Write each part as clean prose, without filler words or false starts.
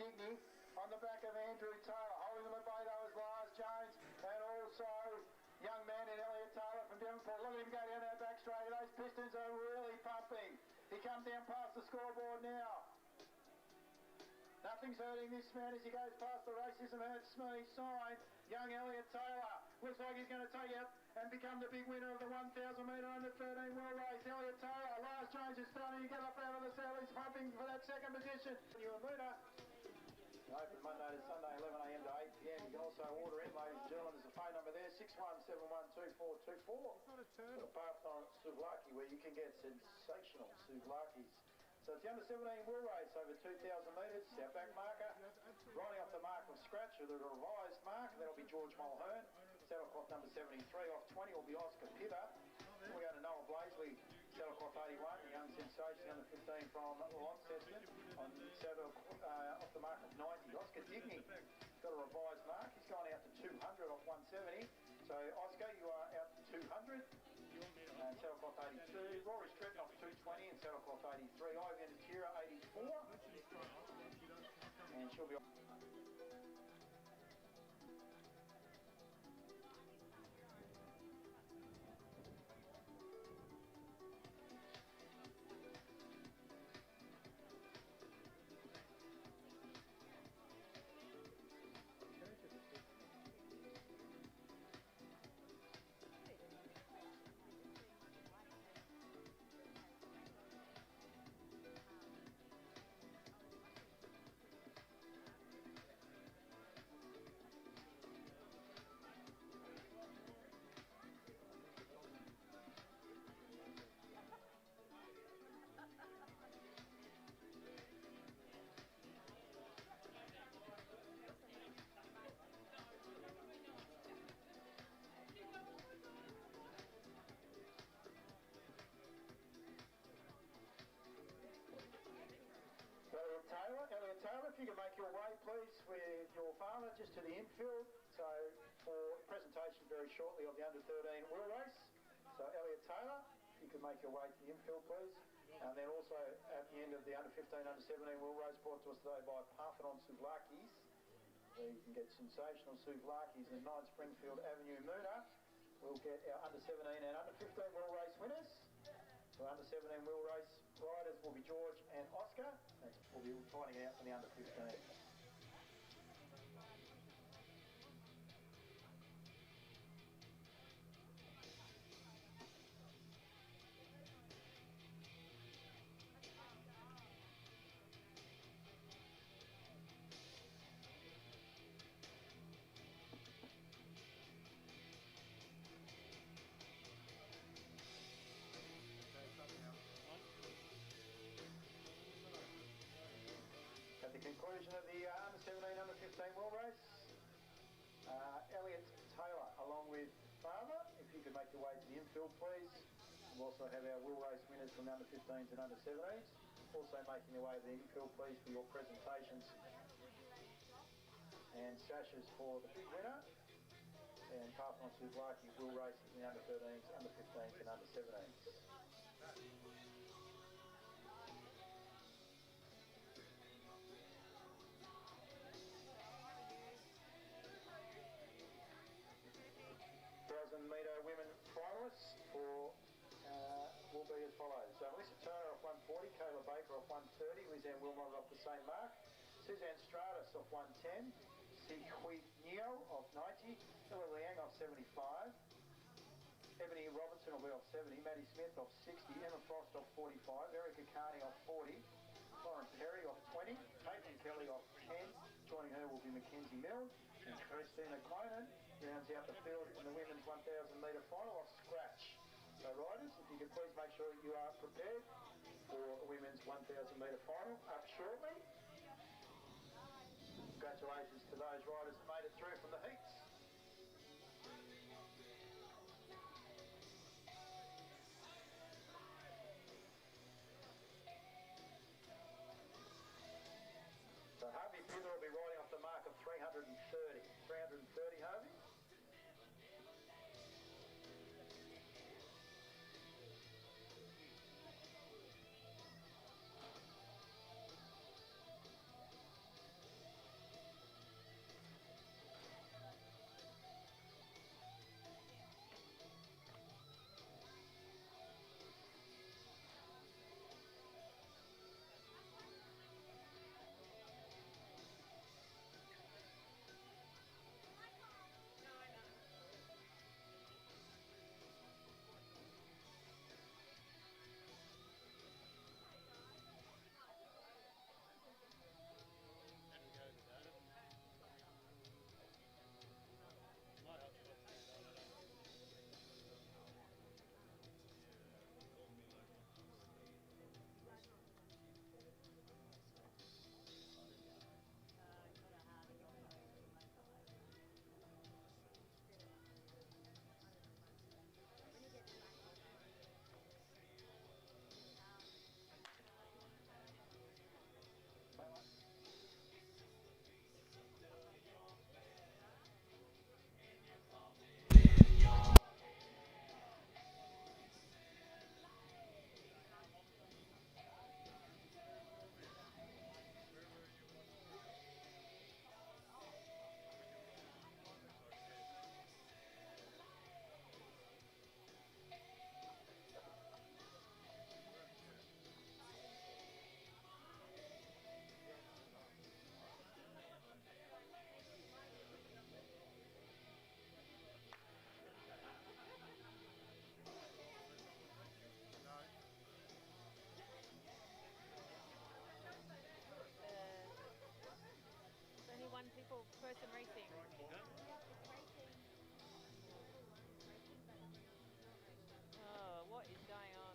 Digney on the back of Andrew Taylor. Holding them at bay though is Lars Jones, and also young man in Elliot Taylor from Devonport. Look at him go down that back straight. Those pistons are really pumping. He comes down past the scoreboard now. Nothing's hurting this man as he goes past the racism hurts me sign. Young Elliot Taylor looks like he's going to take it and become the big winner of the 1,000 metre under 13 world race. Elliot Taylor, Lars Jones is starting to get up out of the cell. He's pumping for that second position. You and Luna. Open Monday to Sunday, 11 a.m. to 8 p.m. You can also order in, ladies and gentlemen. There's a phone number there, 61712424. Apart from souvlaki, where you can get sensational souvlakis. So it's the under 17 wheel race over 2,000 metres. Our back marker, riding off the mark of scratch with a revised mark. That'll be George Mulhern. Saddle cloth number 73. Off 20 will be Oscar Pitter. We're going to Noah Blaisley, saddle cloth 81, the young sensation under 15 from Launceston. On saddle off the mark of 90. Oscar Digney got a revised mark. He's gone out to 200 off 170. So Oscar, you are out to 200. And saddle cloth 82. Rory Stretton off 220 and saddle cloth 83. Ivy and Tira 84. And she'll be on. Elliot Taylor, if you can make your way please with your farmer just to the infield. So for presentation very shortly of the under 13 wheel race. So Elliot Taylor, if you could make your way to the infield please. And then also at the end of the under 15, under 17 wheel race brought to us today by Parthenon Souvlakis. Where you can get sensational souvlakis in 9 Springfield Avenue, Moona. We'll get our under 17 and under 15 wheel race winners. So under 17 wheel race riders will be George and Oscar. We'll be finding out from the under 15. At the conclusion of the under 17, under 15 wheel race, Elliot Taylor along with Father, if you could make your way to the infield please. We'll also have our wheel race winners from under 15s and under 17s. Also making their way to the infield please for your presentations and sashes for the big winner. And Parthenon Souvlaki wheel races in the under 13s, under 15s and under 17s. Metre women finalists for will be as follows. So Melissa Turner off 140, Kayla Baker off 130, Lizanne Wilmot off the same mark, Suzanne Stratus off 110, Sihui Neo off 90, Ella Liang off 75, Ebony Robinson will be off 70, Maddie Smith off 60, Emma Frost off 45, Erica Carney off 40, Florence Perry off 20, Caitlin Kelly off 10, joining her will be Mackenzie Mills, and Christina Clonan rounds out the field in the women's 1,000 metre final off scratch. So riders, if you could please make sure that you are prepared for the women's 1,000 metre final up shortly. Congratulations to those riders that made it through from the heats. So Harvey Pither will be riding off the mark of 330. 330, Harvey. go some racing. Oh, what is going on?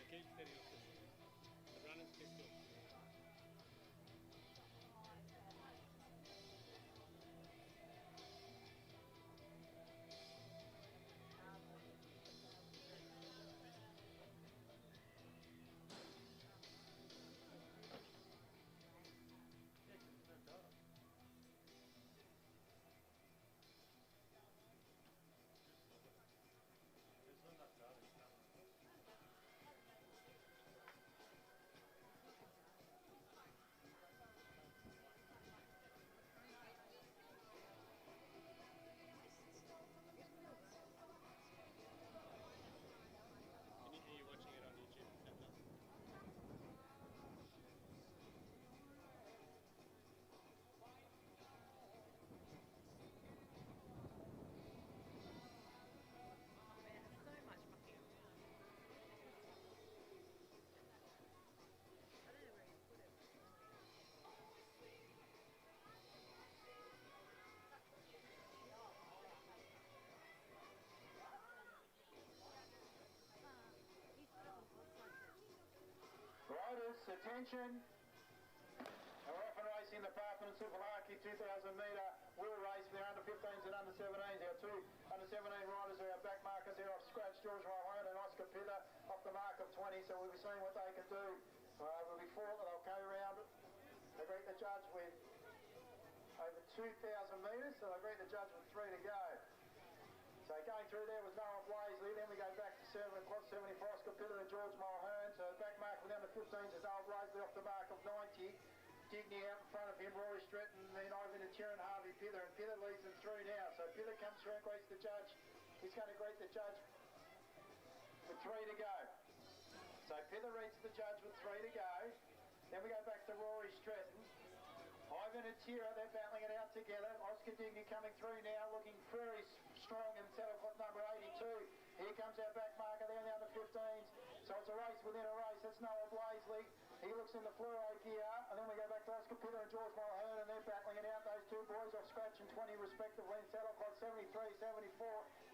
Keep steady off this. The runner's pistol. Riders, attention. We're off and racing the Parkman Superlarky 2,000 metre wheel race with under 15s and under 17s. Our two under 17 riders are our back markers here off scratch, George Mulholland and Oscar Pither off the mark of 20, so we'll be seeing what they can do. We'll be four that they'll carry around. They greet the judge with over 2,000 metres, so they greet the judge with 3 to go. So going through there was Noah Blazley, then we go back to 70 for Oscar Pither and George Mulholland. So the back mark with under 15s is Noah Blazley off the mark of 90. Digny out in front of him, Rory Stretton, then Ivan Atira and Harvey Pither, and Pither leads them through now. So Pither comes through and greets the judge. He's going to greet the judge with 3 to go. So Pither reads the judge with 3 to go. Then we go back to Rory Stretton. Ivan Atira, they're battling it out together. Oscar Digny coming through now, looking very strong in saddle cloth number 82. Here comes our back marker there in the under 15s. So it's a race within a race. That's Noah Blazley. He looks in the fluoro gear, and then we go back to Oscar Pither and George Mulholland, and they're battling it out. Those two boys off scratch and 20 respectively in saddle cloth 73, 74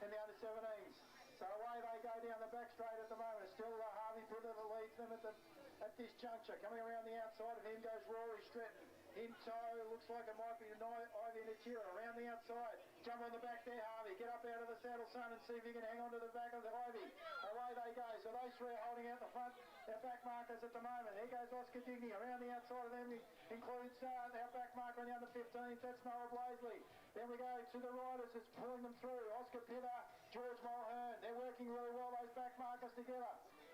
in the under 17s. So away they go down the back straight at the moment. It's still Harvey Pither that leads them at this juncture. Coming around the outside of him goes Rory Stretton. In tow, looks like it might be Ivan Atira. Around the outside, jump on the back there, Harvey. Get up out of the saddle, son, and see if you can hang on to the back of the Ivy. Away they go. So those three are holding out the front. Their back markers at the moment. Here goes Oscar Digny. Around the outside of them includes our back marker on the under 15s. That's Noah Blazley. Then we go to the riders that's pulling them through. Oscar Pither, George Mulholland. They're working really well, those back markers together.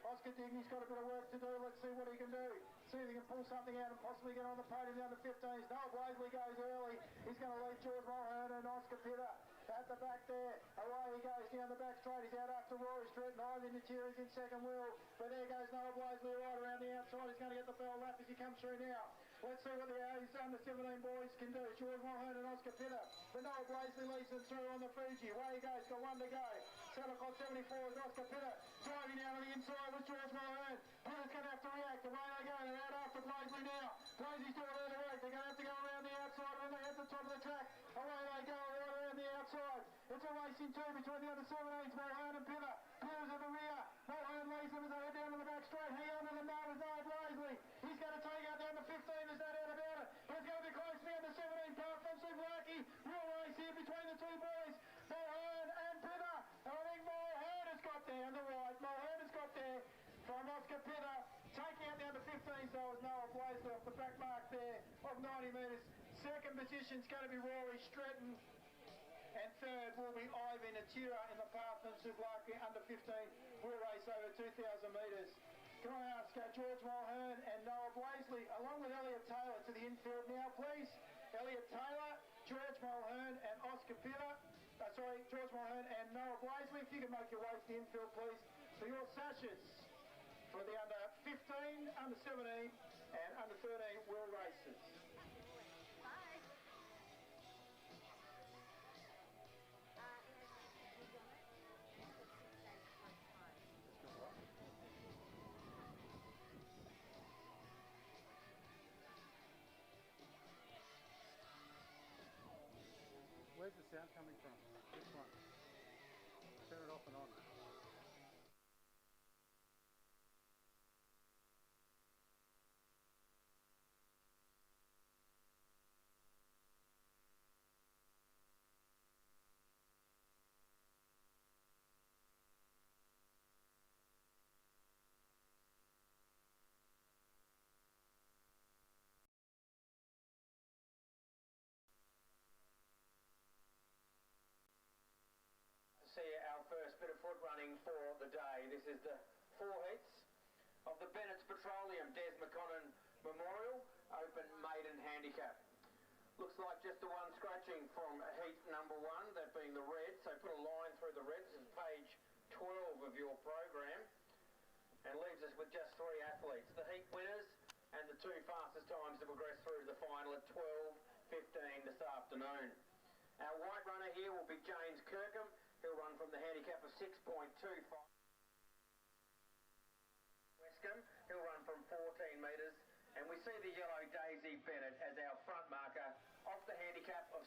Oscar Digny's got a bit of work to do. Let's see what he can do. See if he can pull something out and possibly get on the podium the under 15s. Noah Blazley goes early. He's going to lead George Mulholland and Oscar Pither. At the back there, away he goes down the back straight. He's out after Rory Stretton. Ivan Atira is in second wheel. But there goes Noah Blazley right around the outside. He's going to get the bell lap as he comes through now. Let's see what the under 17 boys can do. George Mulholland and Oscar Pither. But Noah Blazley leads them through on the Fuji. Away he goes, got 1 to go. Saddle clock 74 is Oscar Pither. Driving down on the inside with George Mulholland. Pither's going to have to react. Away they go. They're out after Blazley now. Blazley's doing a little work. They're going to have to go around the outside when they hit the top of the track. Away they go, right around the outside. It's a racing two between the under 17s, Mulholland and Pither. Pither's at the rear. Mulholland leads them as they head down to the back straight. Hang on to them now with Noah Blazley. He's going to take out the under 15. There's no doubt about it. But it's going to be close to the under 17 Parkman Superlarky. Real race here between the two boys, Mulholland and Pither. And I think Mulholland has got there on the right. Mulholland has got there from Oscar Pither. Taking out the under 15s though is Noah Blazley off the back mark there of 90 metres. Second position's going to be Rory Stretton. And third will be Ivan Atira in the Parkman Superlarky under 15 wheel race over 2,000 metres. Can I ask George Mulholland and Noah Blazley, along with Elliot Taylor, to the infield now, please? Elliot Taylor, George Mulholland and Oscar Pither. George Mulholland and Noah Blazley, if you can make your way to the infield, please, for your sashes for the under 15, under 17 and under 13 wheel races. Where's the sound coming from? This one. Turn it off and on. See our first bit of foot running for the day. This is the 4 heats of the Bennett's Petroleum Des McConnell Memorial Open Maiden Handicap. Looks like just the one scratching from heat number 1, that being the red, so put a line through the red. This is page 12 of your program, and leaves us with just 3 athletes. The heat winners and the 2 fastest times to progress through to the final at 12:15 this afternoon. Our white runner here will be James Kirkham. He'll run from the handicap of 6.25. Westcombe, he'll run from 14 metres. And we see the yellow Daisy Bennett as our front marker off the handicap of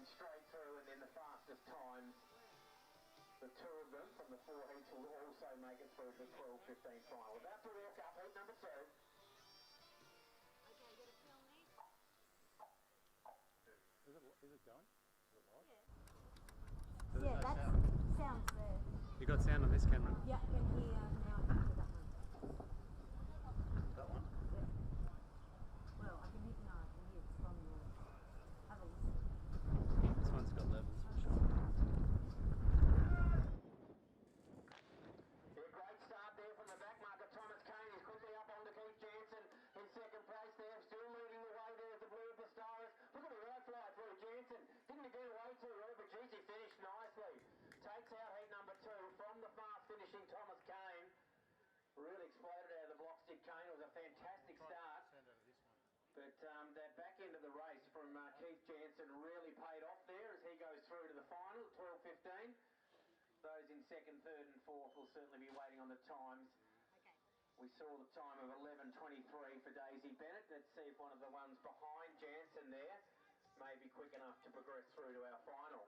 straight through, and then the fastest times, the two of them from the four heats will also make it through to the 12:15 final. About to walk up heat number 2. Is it going? Is it live? Yeah, that sounds there. You got sound on this camera? Yeah, in here now I can hear that one. That one? Yeah. Well, I can hear, no, I can hear it's from yours. Have a listen. This one's got levels for sure. Yeah, great start there from the back marker. Thomas Kane is quickly up onto Keith Jansen in second place there. Still leading the way there is the Blue for Stars. Look at the right fly through Jansen. Didn't get away too well, but geez, he finished nicely. Takes out heat number 2 from the fast finishing Thomas Kane. Really exploded out of the block stick. Kane. It was a fantastic start. Sound out of this one. But that back end of the race from Keith Jansen really paid off there as he goes through to the final at 12:15. Those in second, third and fourth will certainly be waiting on the times. Okay. We saw the time of 11:23 for Daisy Bennett. Let's see if one of the ones behind Jansen there may be quick enough to progress through to our final.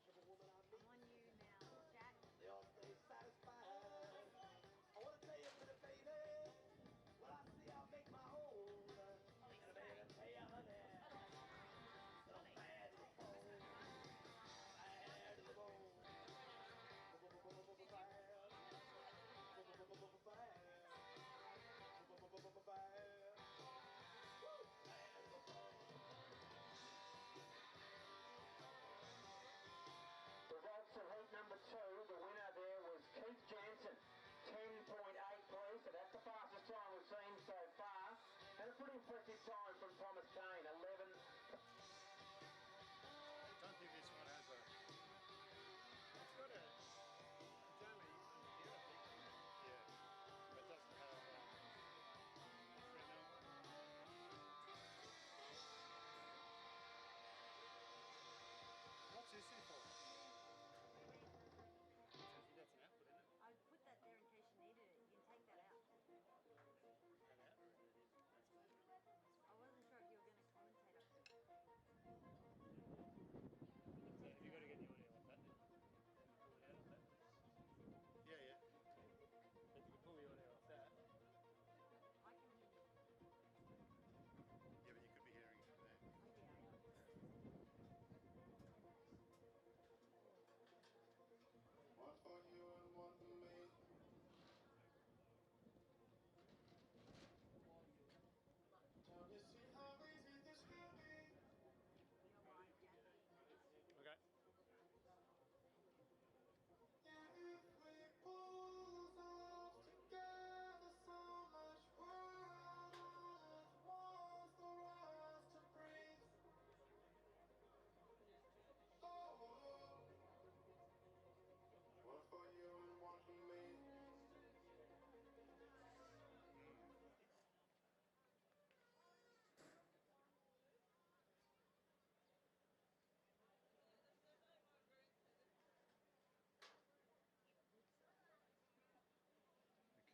I'm on you now, Jack. They all stay satisfied. I wanna tell you pretty baby, what I see I'll make my own. And baby, tell you honey, that I'm bad to the bone. Bad to the bone. Results of heat number 2. The winner there was Keith Jansen, 10.8 blue, so that's the fastest time we've seen so far. And a pretty impressive time from Thomas Kane, 11. I don't think this one has a... It's got a... It's only in here, I think. Yeah. But it doesn't have Fresnel. What's this in for? That's an output, isn't it? I put that there in case you needed it. You can take that out. That out? That's fine. I wasn't sure if you were going to commentate up there. So have you got to get the audio off that then? Can you pull it out of that? Yeah, yeah. But you can pull the audio off that. I can hear you. Yeah, but you could be hearing it from there. Oh, yeah, I know. One for you and one for me. Tell me, see how easy this could be. You're live, Jack. Okay. Yeah, if we pull ourselves together, so much world all at once for us to breathe. Oh, one for you and one for me.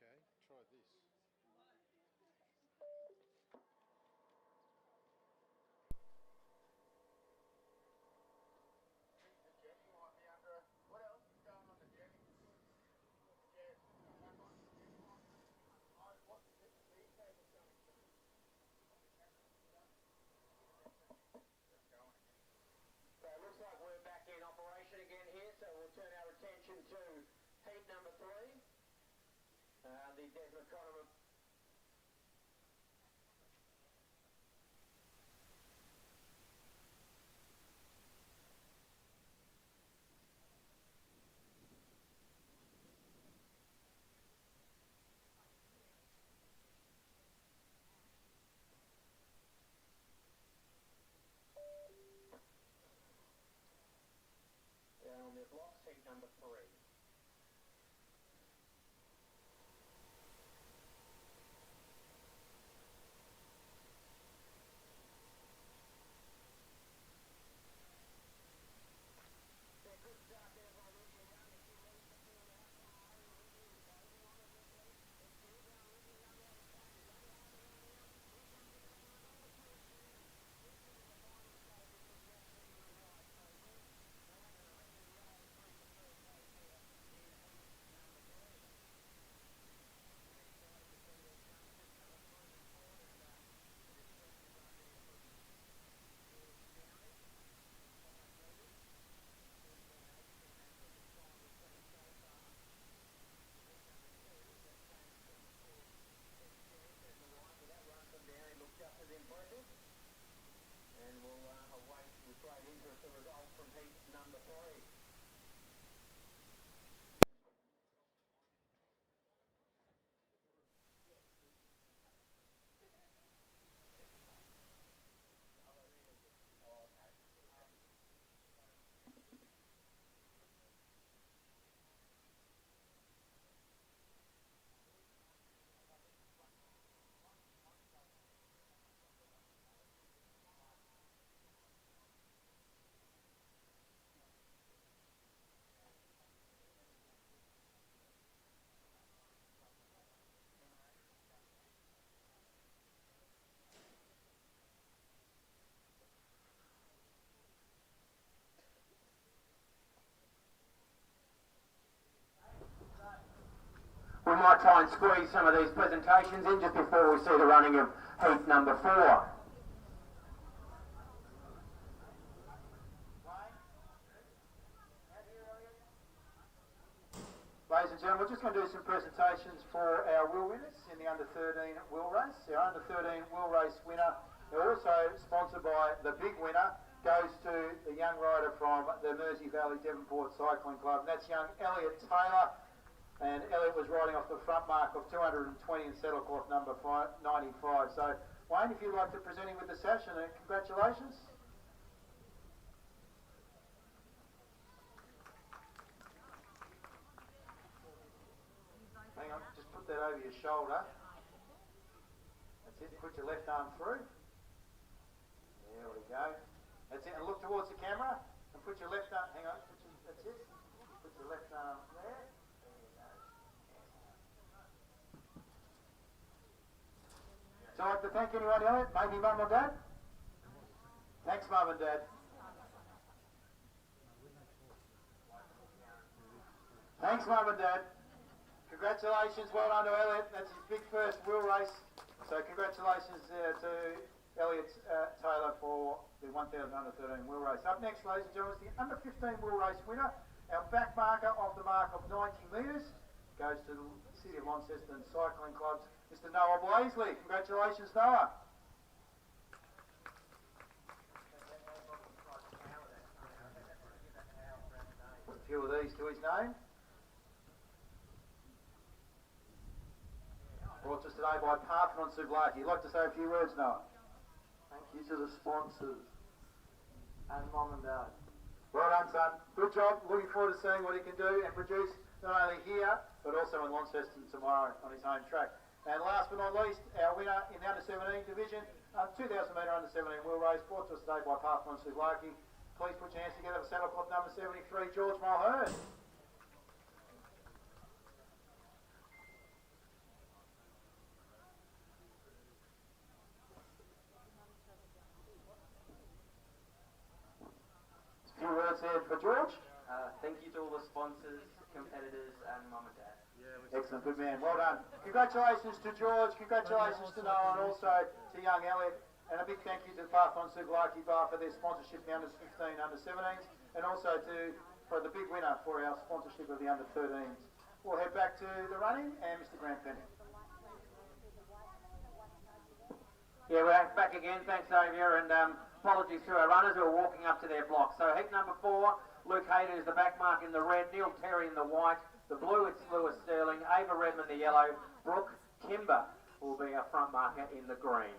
Okay, try this. Jenny might be under. What else is going on the Jenny? Yeah, back on the Jenny one. What's the speed table going to? So it looks like we're back in operation again here, so we'll turn our attention to heat number 3. The Desmond Conner. On the block, heat number 3. great interest, the result from heat number 3. We might try and squeeze some of these presentations in just before we see the running of heat number 4. Ladies and gentlemen, we're just going to do some presentations for our wheel winners in the under 13 wheel race. Our under 13 wheel race winner, they're also sponsored by the big winner, goes to the young rider from the Mersey Valley Devonport Cycling Club, and that's young Elliot Taylor. And Elliot was riding off the front mark of 220 in saddle cloth number 95. So, Wayne, if you'd like to present him with the sash, and congratulations. Hang on, just put that over your shoulder. That's it, put your left arm through. There we go. That's it, and look towards the camera, and put your left arm, hang on, that's it. Put your left arm there. So I'd like to thank anyone, Elliot, maybe Mum or Dad? Thanks, Mum and Dad. Thanks, Mum and Dad. Congratulations, well done to Elliot. That's his big first wheel race. So congratulations to Elliot Taylor for the 1000 under 13 wheel race. Up next, ladies and gentlemen, is the under 15 wheel race winner. Our back marker off the mark of 90 metres goes to the City of Launceston Cycling Club's Mr. Noah Blaisley. Congratulations, Noah. Put a few of these to his name. Brought to us today by Parthenon Souvlaki. You'd like to say a few words, Noah? Thank you to the sponsors and Mum and Dad. Well done, son. Good job. Looking forward to seeing what he can do and produce not only here, but also in Launceston tomorrow on his home track. And last but not least, our winner in the under 17 division, 2,000 metre under 17 wheel race, brought to us today by Parthenon Souvlaki. Please put your hands together for saddle cloth number 73, George Mulhern. A few words there for George. Thank you to all the sponsors, competitors and Mum and Dad. Excellent, good man, well done. Congratulations to George, congratulations to Noah, and also to young Elliot. And a big thank you to Parthenon Souvlaki Bar for their sponsorship of the under 15, under 17s, and also for the big winner for our sponsorship of the under 13s. We'll head back to the running and Mr. Grant Penny. Yeah, we're back again, thanks Xavier, and apologies to our runners who are walking up to their block. So heat number 4, Luke Hayter is the back mark in the red, Neil Terry in the white, the blue it's Lewis Sterling, Ava Redmond the yellow, Brooke Kimber will be our front marker in the green.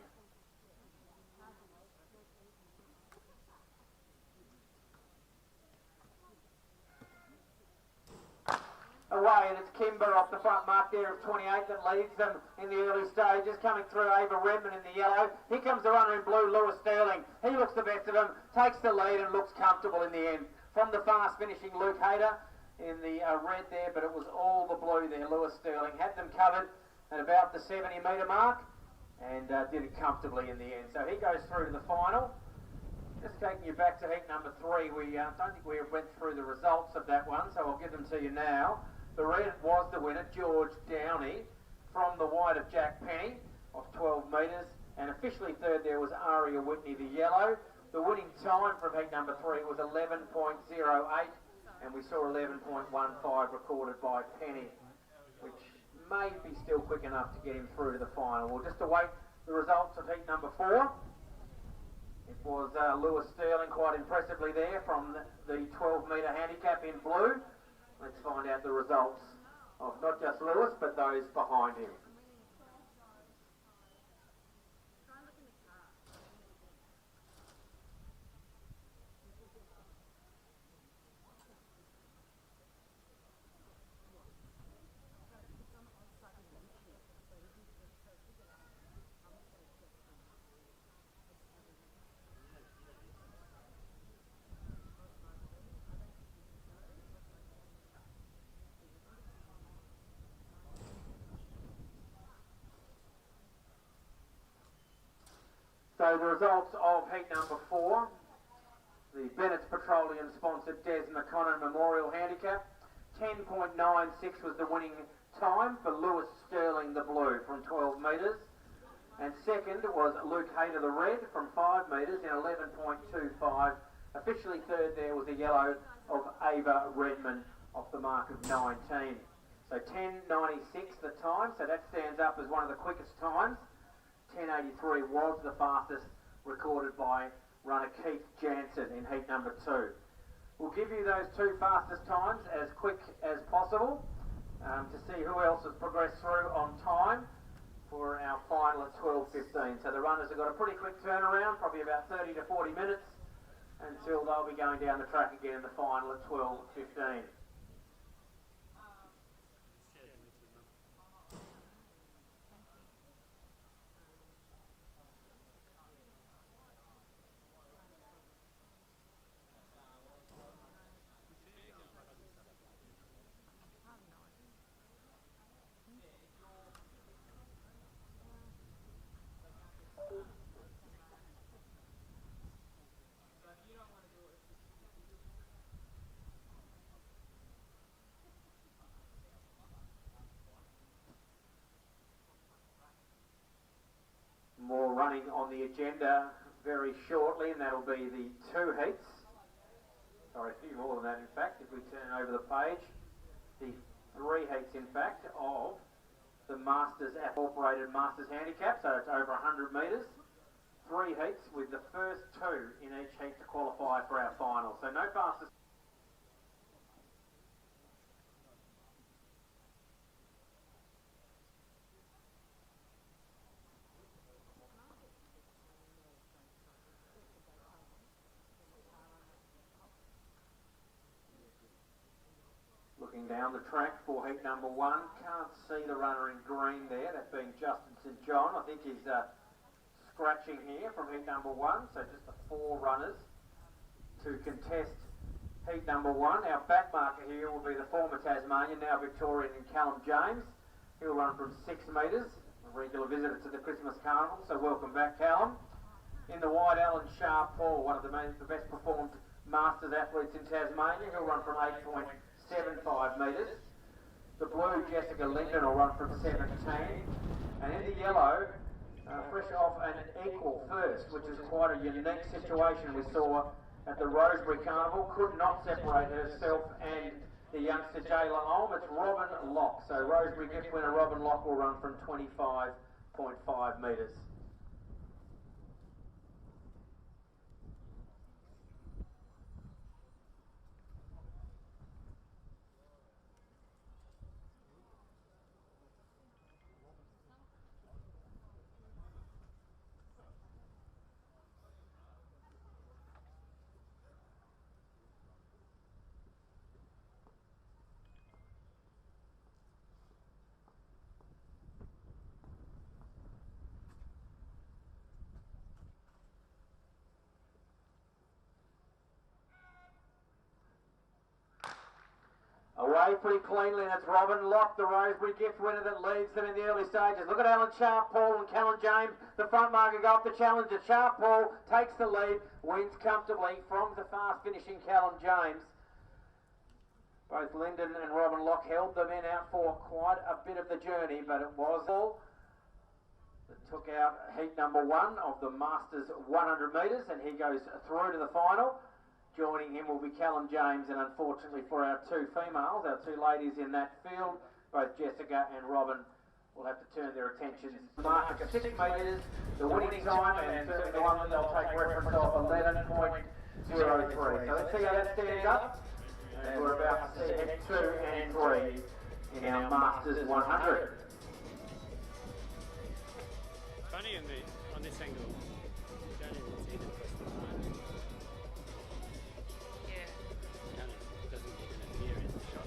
Away, and it's Kimber off the front mark there of 28 that leads them in the early stages. Coming through, Ava Redmond in the yellow. Here comes the runner in blue, Lewis Sterling. He looks the best of them, takes the lead and looks comfortable in the end. From the fast finishing Luke Hayter in the red there, but it was all the blue there. Lewis Sterling had them covered at about the 70 metre mark and did it comfortably in the end. So he goes through to the final. Just taking you back to heat number 3, we don't think we went through the results of that one, so I'll give them to you now. The red was the winner, George Downey, from the white of Jack Penny of 12 metres, and officially third there was Aria Whitney, the yellow. The winning time from heat number 3 was 11.08, and we saw 11.15 recorded by Penny, which may be still quick enough to get him through to the final. We'll just await the results of heat number 4. It was Lewis Sterling quite impressively there from the 12-metre handicap in blue. Let's find out the results of not just Lewis, but those behind him. So the results of heat number 4, the Bennett's Petroleum sponsored Des McConnon Memorial Handicap, 10.96 was the winning time for Lewis Sterling the blue from 12 metres, and second was Luke Hayter the red from 5 metres in 11.25. Officially third there was a yellow of Ava Redman off the mark of 19. So 10.96 the time, so that stands up as one of the quickest times. 10.83 was the fastest recorded by runner Keith Jansen in heat number 2. We'll give you those 2 fastest times as quick as possible to see who else has progressed through on time for our final at 12.15. So the runners have got a pretty quick turnaround, probably about 30 to 40 minutes until they'll be going down the track again in the final at 12.15. More running on the agenda very shortly, and that'll be the 2 heats. Sorry, a few more than that in fact, if we turn over the page. The 3 heats in fact of the Masters Incorporated Masters Handicap, so it's over 100 metres. 3 heats with the first 2 in each heat to qualify for our final. So no fastest. Looking down the track for heat number 1, can't see the runner in green there, that being Justin St John. I think he's scratching here from heat number 1, so just the 4 runners to contest heat number 1. Our back marker here will be the former Tasmanian, now Victorian, Callum James. He'll run from 6 metres, a regular visitor to the Christmas Carnival, so welcome back, Callum. In the white, Alan Sharp-Paul, one of the best performed Masters athletes in Tasmania. He'll run from 8.75 metres. The blue, Jessica Linden, will run from 17. And in the yellow, fresh off an equal first, which is quite a unique situation we saw at the Rosebery Carnival. Could not separate herself and the youngster Jayla Olm. It's Robin Locke. So Rosebery gift winner Robin Locke will run from 25.5 metres. Away pretty cleanly, and it's Robin Locke, the Rosebery gift winner, that leads them in the early stages. Look at Alan Sharp-Paul and Callum James. The front marker go up the challenger. Sharp-Paul takes the lead, wins comfortably from the fast finishing Callum James. Both Linden and Robin Locke held them in out for quite a bit of the journey, but it was all that took out heat number 1 of the Masters 100 metres, and he goes through to the final. Joining him will be Callum James, and unfortunately for our 2 females, our 2 ladies in that field, both Jessica and Robin will have to turn their attentions to the mark of 6 metres, the winning time, and certainly the one that they'll take reference of, 11.03. So let's see how that stands up. And we're about to see head 2 and 3 in our Masters 100. Funny on this angle, you don't even see the person behind it. Yeah. It doesn't even appear in the shot.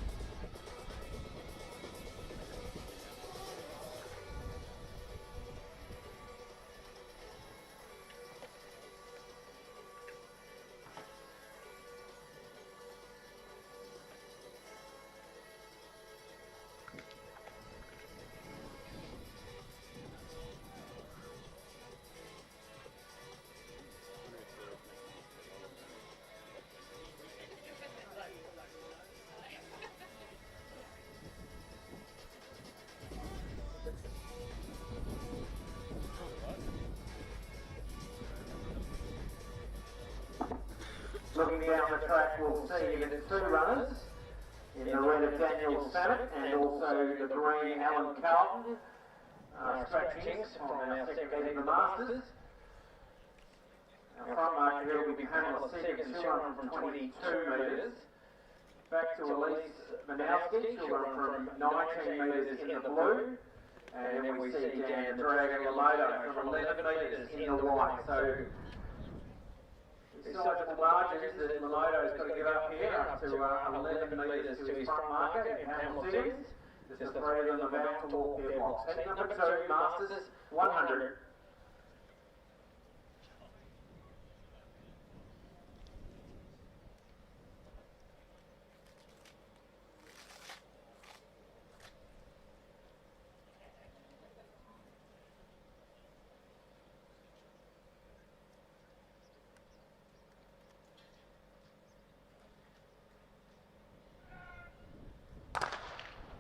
Looking down the track, we'll see the 2 runners in the red of Daniel Samet and also the green Alan Carlton, scratchings from our second heat of the Masters. Our front marker here will be Pamela Seegers, she'll run from 22 metres. Back to Elise Manowski, she'll run from 19 metres in the blue. And then we see Dan the Dragon Lamoto from 11 metres in the white. So sizable margins that Lamoto's got to give up here, up to 11 metres to his front marker in Pamela Seegers. Just the 3 of them about to walk their blocks. Heat number 2, Masters 100.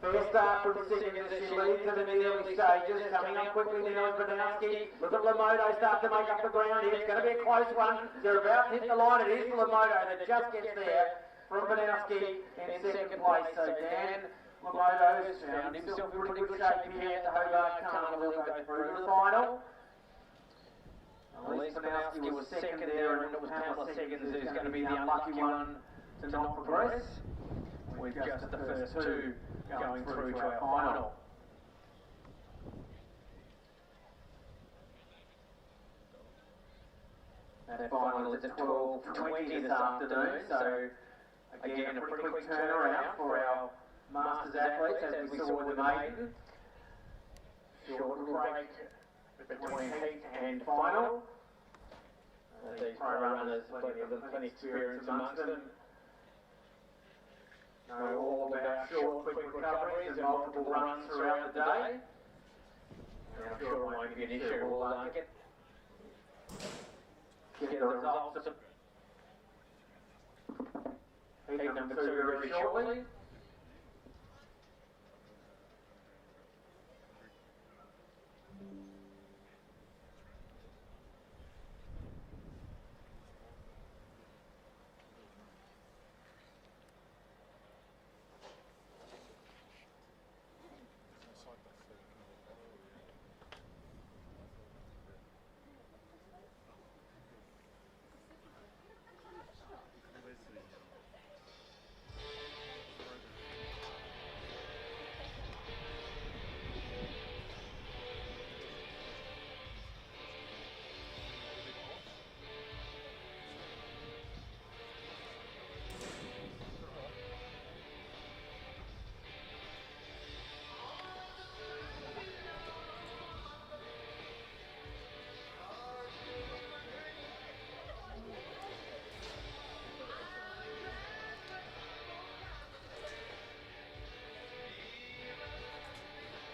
Fair start from Seegers as she leads them in the early stages. Coming up quickly now is Banowski. Look at Lamoto start to make up the ground here. It's going to be a close one. They're about to hit the line. It is Lamoto that just gets there from Banowski in second place. So Dan Lamoto's found himself in pretty good shape here at the Hobart Carnival. He'll go through to the final. Elise Banowski was second there, and it was Pamela Seegers who's going to be the unlucky one to not progress. We've just the first 2 going through to our final. That final is at 12:20 this afternoon, so again a pretty quick turnaround for our Masters athletes as we saw with the maiden. Short little break between heat and final. These pro runners, plenty of experience amongst them. Know all about short, quick recoveries and multiple runs throughout the day. And I'm sure it won't be an issue. We'll get the results of heat number 2 very shortly.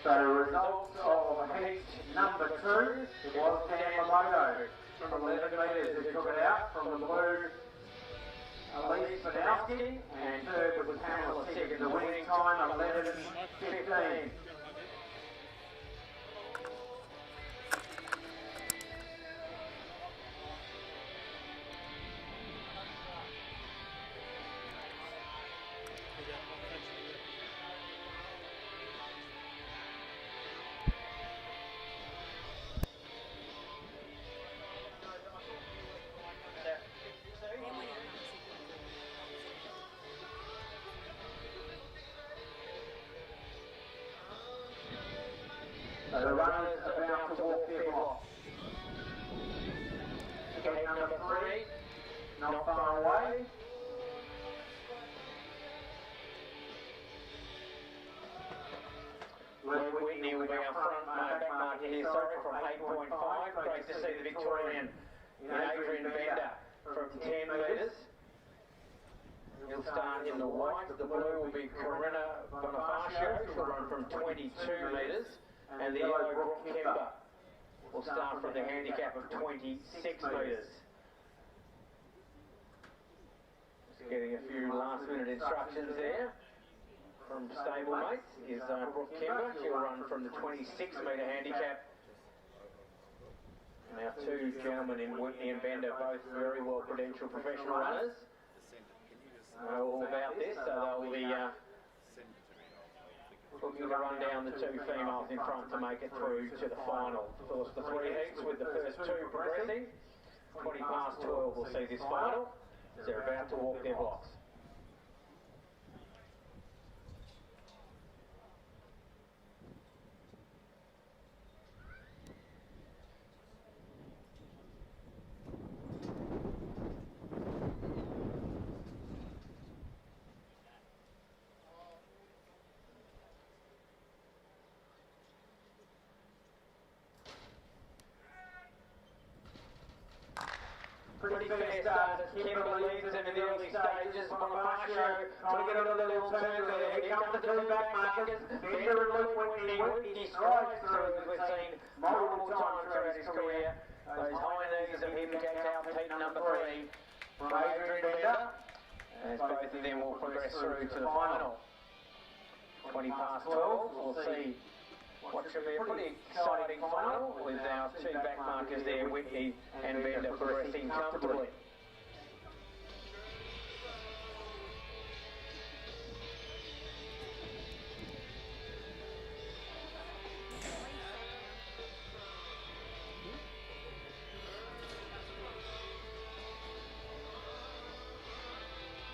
So results of heat number 2, it was Dan Lamoto from 11 metres who took it out from the blue Elise Banowski, and third was Pamela Seegers, the winning time 11:15. runners about to walk their block. Gate number 3, not far away. Luke Whitney will be our back marker here, sorry, from 8.5. Great to see the Victorian Adrian Bender from 10 metres. He'll start in the white. The blue will be Corinna Bonifacio. She'll run from 22 metres. And the yellow Brooke Kemper will start from the handicap of 26 metres. Just getting a few last minute instructions there from stablemates. Is Brooke Kemper. She'll run from the 26 metre handicap. And our two gentlemen in Whitney and Bender, both very well credentialed professional runners, know all about this, so they'll be looking to run down the two females in front to make it through to the final. Of course, the 3 heats with the first 2 progressing. 20 past 12 will see this final as they're about to walk their blocks. Pretty fair start. Kimber leads them in the early stages. Bonifacio trying to get on the little turn there. Here come the 2 back markers. Bender and Luke Whitney. Whitney strides through, as we've seen multiple times throughout his career. Those high knees of him gets out heat number 3 from Adrian Bender. As both of them will progress through to the final. 20 past 12. We'll see what should be a pretty exciting final with our 2 back markers there, Whitney and Bender, progressing comfortably.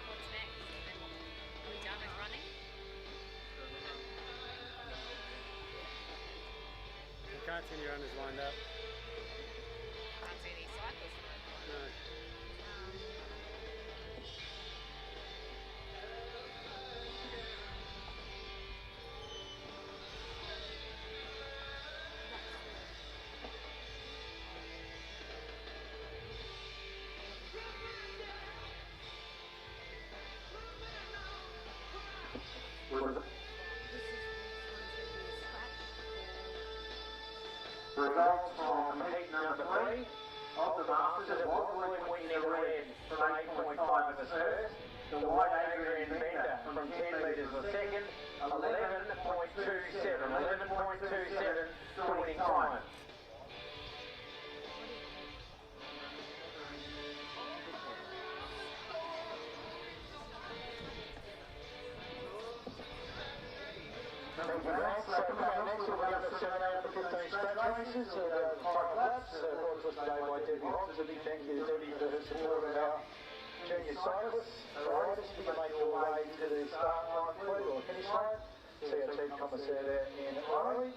What's next? Are we done with running? You can't see any runners lined up. Can't see any cyclists. No. Results from heat number 3 of the Masters at Luke Whitney in red from 8.5 of a first. The white Adrian Bender from 10 metres of second. 11.27. 11.27 the winning time. Next we'll have the 7 out of 15 scratch races, 5 laps, brought to us today by Debbie Hobbs. A big thank you to Debbie for her support of our junior cyclists. Riders, if you can make your way to the start line, please, or finish line. See our chief commissaire there in Riley,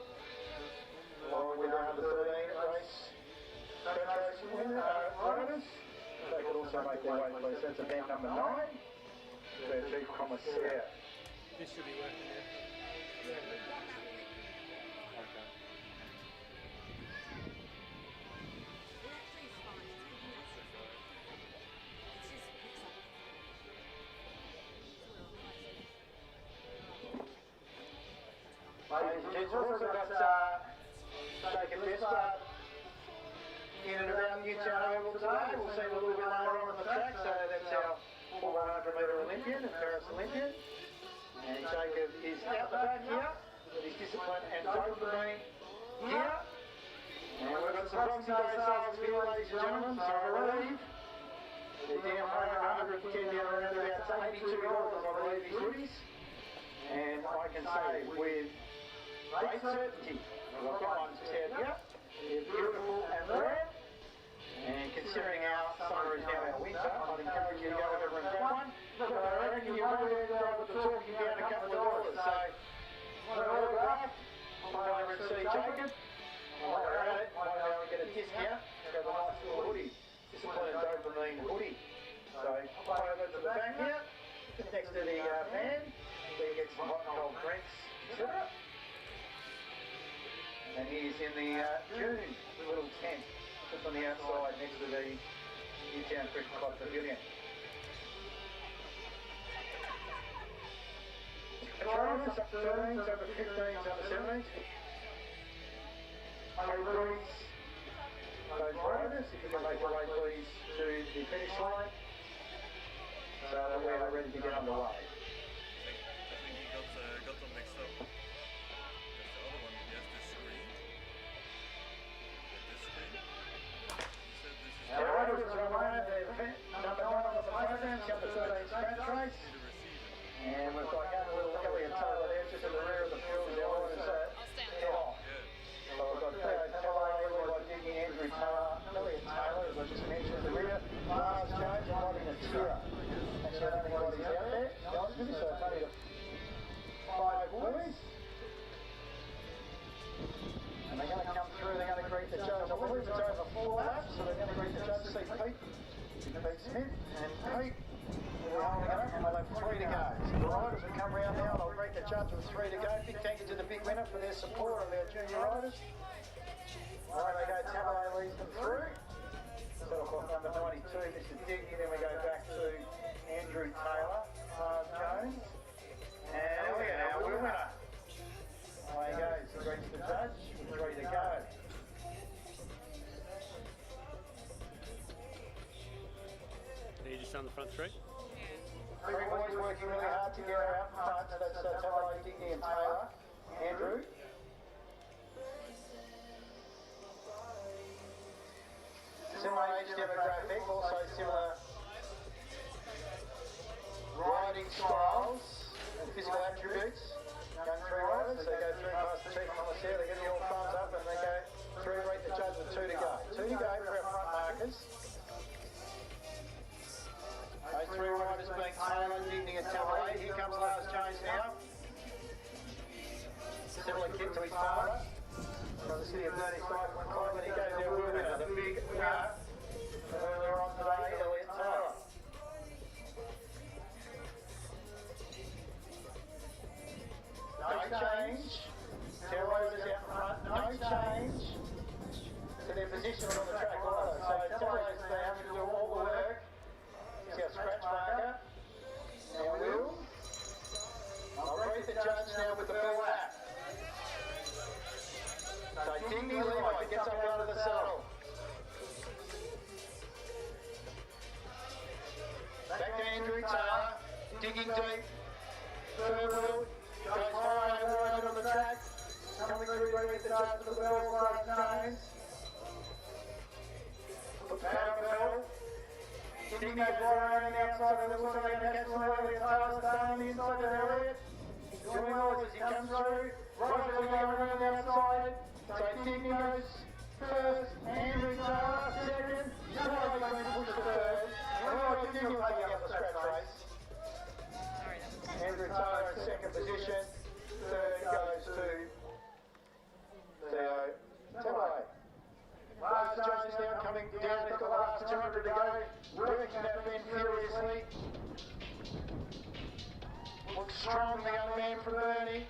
along with our under 13 race federation riders. They could also make their way, please. That's event number 9. To our chief commissaire. This should be working there. Ladies and gents, we've also got Jake and Vespa in and around Newtown Oval today. We'll see them a little bit later on the track. So that's our 400 metre Olympian and Paris Olympian. And Jacob is out the back here with his discipline and dopamine here. And we've got some Boxing Day sales here, ladies and gentlemen. So I believe they're down around 110 down around about $82, I believe, these hoodies. And I can say with great certainty, I've got one said, yep, they're beautiful and rare. And considering our summer is now our winter, I'd encourage you to go over and grab one. Look, I reckon you might be able to talk you down a couple of dollars. So, want an autograph? I'll go over and see Jacob. melamine hoodie. So play over to the back here, just next to the van, where you get some hot and cold drinks, etc. And he's in the dune, the little tent, just on the outside next to the Newtown Cricket Club Pavilion. Carnivals up 13s, over 15s, under 17s. Please, those riders, if you can make your way please to the finish line, so that we're ready to get underway. I think he got them mixed up. That's the other one. He has this screen. This screen. He said this is Our riders are on the way, number 9 on the program, number 13 scratch race. And we've got young little Elliot Taylor there, just in the rear of the field. The riders head off. So we've got Theo Taylor, Levi Diggy, Andrew Taylor, Elliot Taylor, as I just mentioned, in the rear. Lars Jones riding a Tira. Actually, I don't think anybody's out there, to be honest with you, so it's only the 5 boys. And they're going to come through, they're going to greet the judge. I believe it's over 4 laps, so they're going to greet the judge. See Pete Smith and Pete. We're holding it up and they'll have 3 to go. So the riders will come round now and I'll greet the judge with 3 to go. Big thank you to the big winner for their support of our junior riders. Right, they go, Tamerlane leads them through. Settle clock number 92, Mr. Diggy. Then we go back to Andrew Taylor, Lars Jones. And we go, our winner. Away he goes, he greets the judge with 3 to go. Are you just on the front 3? 3 boys working really hard together out front. That's Tamerlane, Diggy and Taylor. Andrew. Similar age demographic, also similar riding styles and physical attributes. Young 3 riders, they go through past the chief commissaire, they get the all thumbs up and they go through, rate the judge with 2 to go. 2 to go for our front markers. Those 3 riders being Taylor, Digny and Tamerlane. Here comes Lars Jones now. Similar kid to his father. From the city of Dirty Cycling Club, and he goes there with winner, the big winner earlier on today, Elliot Taylor. No change. 2 riders out front, no change to their position on the track either. So Taylor's having to do all the work. See our scratch marker. Now Will. I'll greet the judge now with the full lap. So Digny Levi gets up out of the saddle. Back to Andrew Taylor, digging deep. Third wheel, goes high over on the track. Coming through to the judge with the bell, Lars Jones. Power bell. Digny goes right around the outside of the wheel, they're going to catch some Elliot Taylor, staying on the inside of Elliot. He's doing well as he comes through. Riders are going around the outside. So Digny goes first, Andrew Taylor second, Taylor's going to push the third, and we'll continue taking out the scratch race. Andrew Taylor in second position, third goes to Theo Tamerlane. Lars Jones now coming down, he's got the last 200 to go, working that bend furiously. Looks strong, the young man from Burnie.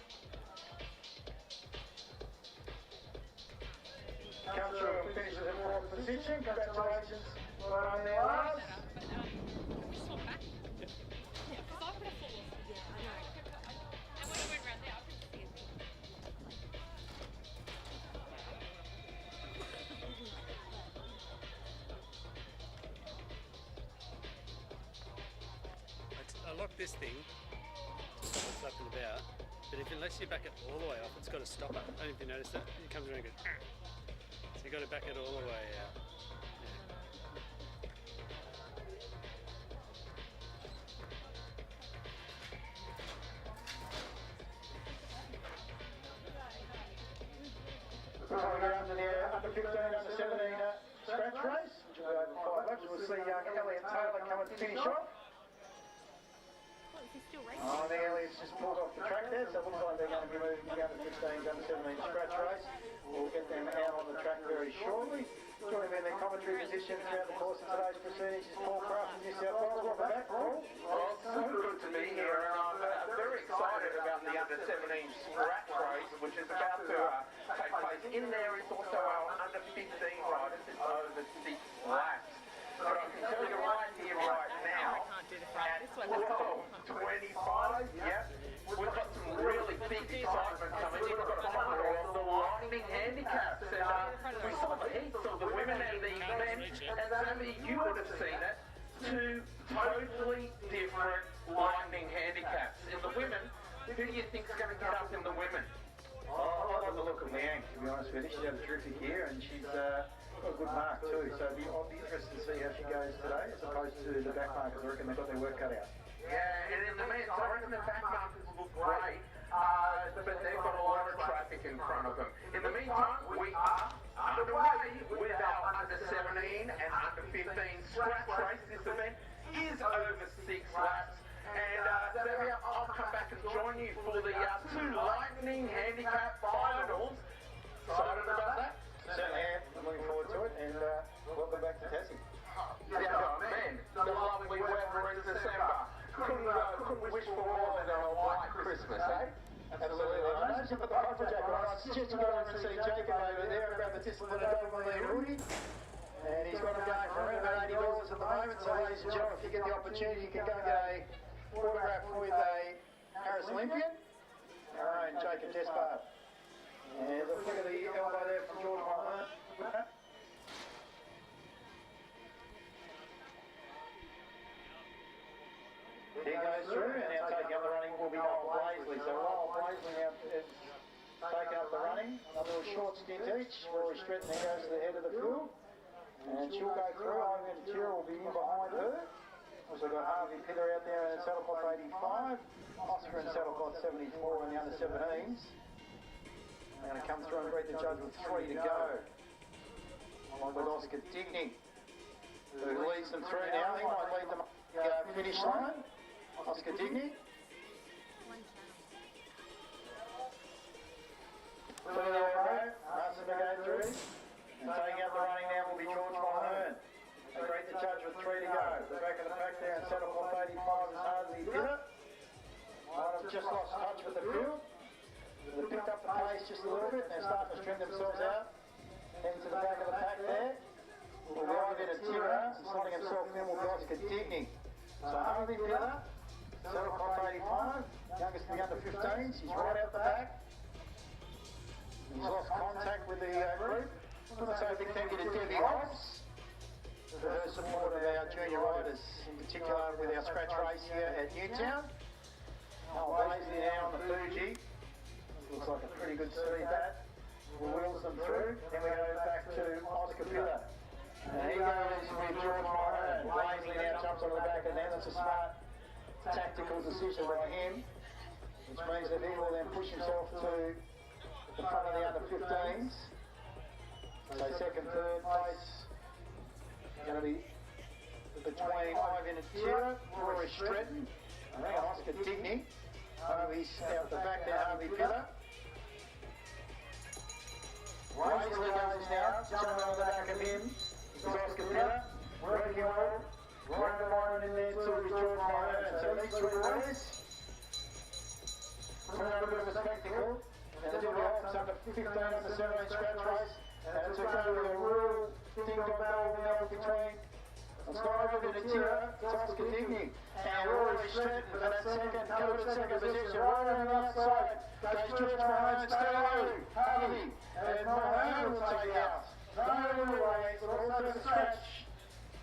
Comes through and finishes in 4th position. Congratulations. Well done there, Lars. I lock this thing, it's up and about, but unless you back it all the way off, it's got a stopper. I don't know if you noticed that. It comes around and goes, so you've got to back it all the way out. Before we go under the under 15, under 17 scratch race, which will be over 5 laps, we'll see Elliot Taylor come and finish off. Oh, the Elliot's just pulled off the track there, so it looks like they're going to be moving the under 15s, under 17 scratch race. We'll get them out on the track very shortly. Joining me in the commentary position throughout the course of today's proceedings is Paul Craft from New South Wales. Welcome back, Paul. Well, it's so good to be here, and I'm very excited about the under-17 scratch race, which is about to take place. In there is also our under-15 riders. It's over 6 laps. But I can tell you right here, right now, at 12:25, yeah, we've got some really big excitement coming. We've got a final of the lightning handicaps, and we saw the heats of the women and the men, and Sammy, you would have seen it. Two totally different lightning handicaps. In the women, who do you think's going to get up in the women? I like the look of Liang, to be honest with you. She's had a terrific year and she's got a good mark too. So I'll be interested to see how she goes today as opposed to the back markers. I reckon they've got their work cut out. Yeah, and in the men's, I reckon the back markers look great, but they've got a lot of traffic in front of them. In the meantime, we are underway with our under-17 and under-15 scratch race. This event is over 6 laps. And Sammy, I'll come back and join you for the two lightning handicap finals. Excited about that? Certainly am. I'm looking forward to it and welcome back to Tassie. Yeah, man, the lovely weather in December. Couldn't wish for more than a white Christmas, eh? Absolutely. I noticed you put the puffer jacket on. I suggest you go over and see Jacob over there and grab the discipline of Doberman Rudy. And he's got him going for around about $80 at the moment. So ladies and gentlemen, if you get the opportunity, you can go and get a autograph with a Harris Olympian, our own Jacob Despard. And look at the elbow there from George Mulhern. He goes through, and now taking up the running will be Noel Blaisley. So Noel Blaisley now is taking up the running. Another little short stint each. Rory Stretton then goes to the head of the field. And she'll go through. Ivan Tira will be in behind her. Also got Harvey Pitter out there in saddlecloth 85. Oscar in saddlecloth 74 in the under-17s. They're going to come through and greet the judge with 3 to go. Along with Oscar Digney, who leads them through now. He might lead them up the finish line. Oscar Digney. Through the arrow, Martin to go through. And taking out the running now will be George Mulhern. They greet the judge with 3 to go. The back of the pack there in saddlecloth 85 is Harvey Pitter. Might have just lost touch with the field. They've picked up the pace just a little bit. They're starting to string themselves out. Heading to the back of the pack there will be Ivan Tira. And slotting himself in will be Oscar Digney. So Harvey Pitter, saddlecloth 85, youngest of the under-15s. He's right out the back. He's lost contact with the group. I want to say a big thank you to Debbie Hobbs for her support of our junior riders, in particular with our scratch race here at Newtown. Noel Blaisley now on the Fuji. Looks like a pretty good speed that. We'll wheels them through. Then we go back to Oscar Pitter. And he goes with George Mulhern. Blaisley now jumps on the back of them. That's a smart tactical decision by him, which means that he will then push himself to the front of the under-15s. So second, third place going to be between Ivan Tira, Rory Stretton, and Oscar Digney. Harvey's out the back there, Harvey Pitter. Blaisley goes now, jumping on the back of him is Oscar Pitter. Working well, right behind in there too is George Mulhern. So these 3 boys put on a bit of a spectacle. And the Debbie Hobbs under 15 on the 17 scratch race. And it's a kind of a real ding-dong battle now between Ivan Tira, Oscar Digney, and Rory Stretton for that second, coveted second position. Right on the outside goes George Mulhern, stay low, Harvey, and Mulhern will take out. Not only way, but also the scratch.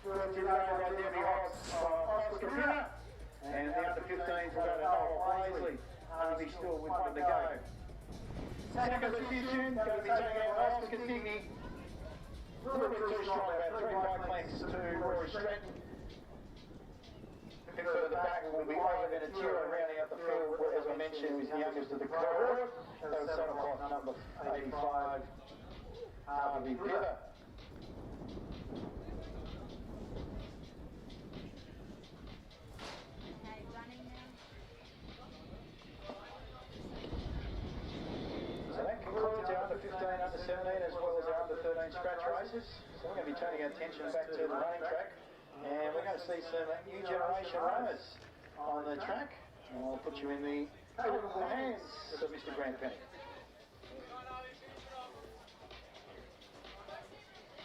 Brought to you by Debbie Hobbs, Oscar Pitter, and the under-15s will go to Noel Blaisley. Harvey still with 1 to go. Second position, going to be taken out Oscar Digney. A little bit too strong, about 3 bike lengths to Rory Stretton. A bit further back will be Ivan Tira rounding out the field, as I mentioned, was the youngest of the cohort. That was saddlecloth number 85, Harvey Pitter. So that concludes our under-15, under-17 as well as our under-13 scratch races. So we're going to be turning our attention back to the running track, and we're going to see some new generation runners on the track. And I'll put you in the capable hands of Mr. Grant Penny.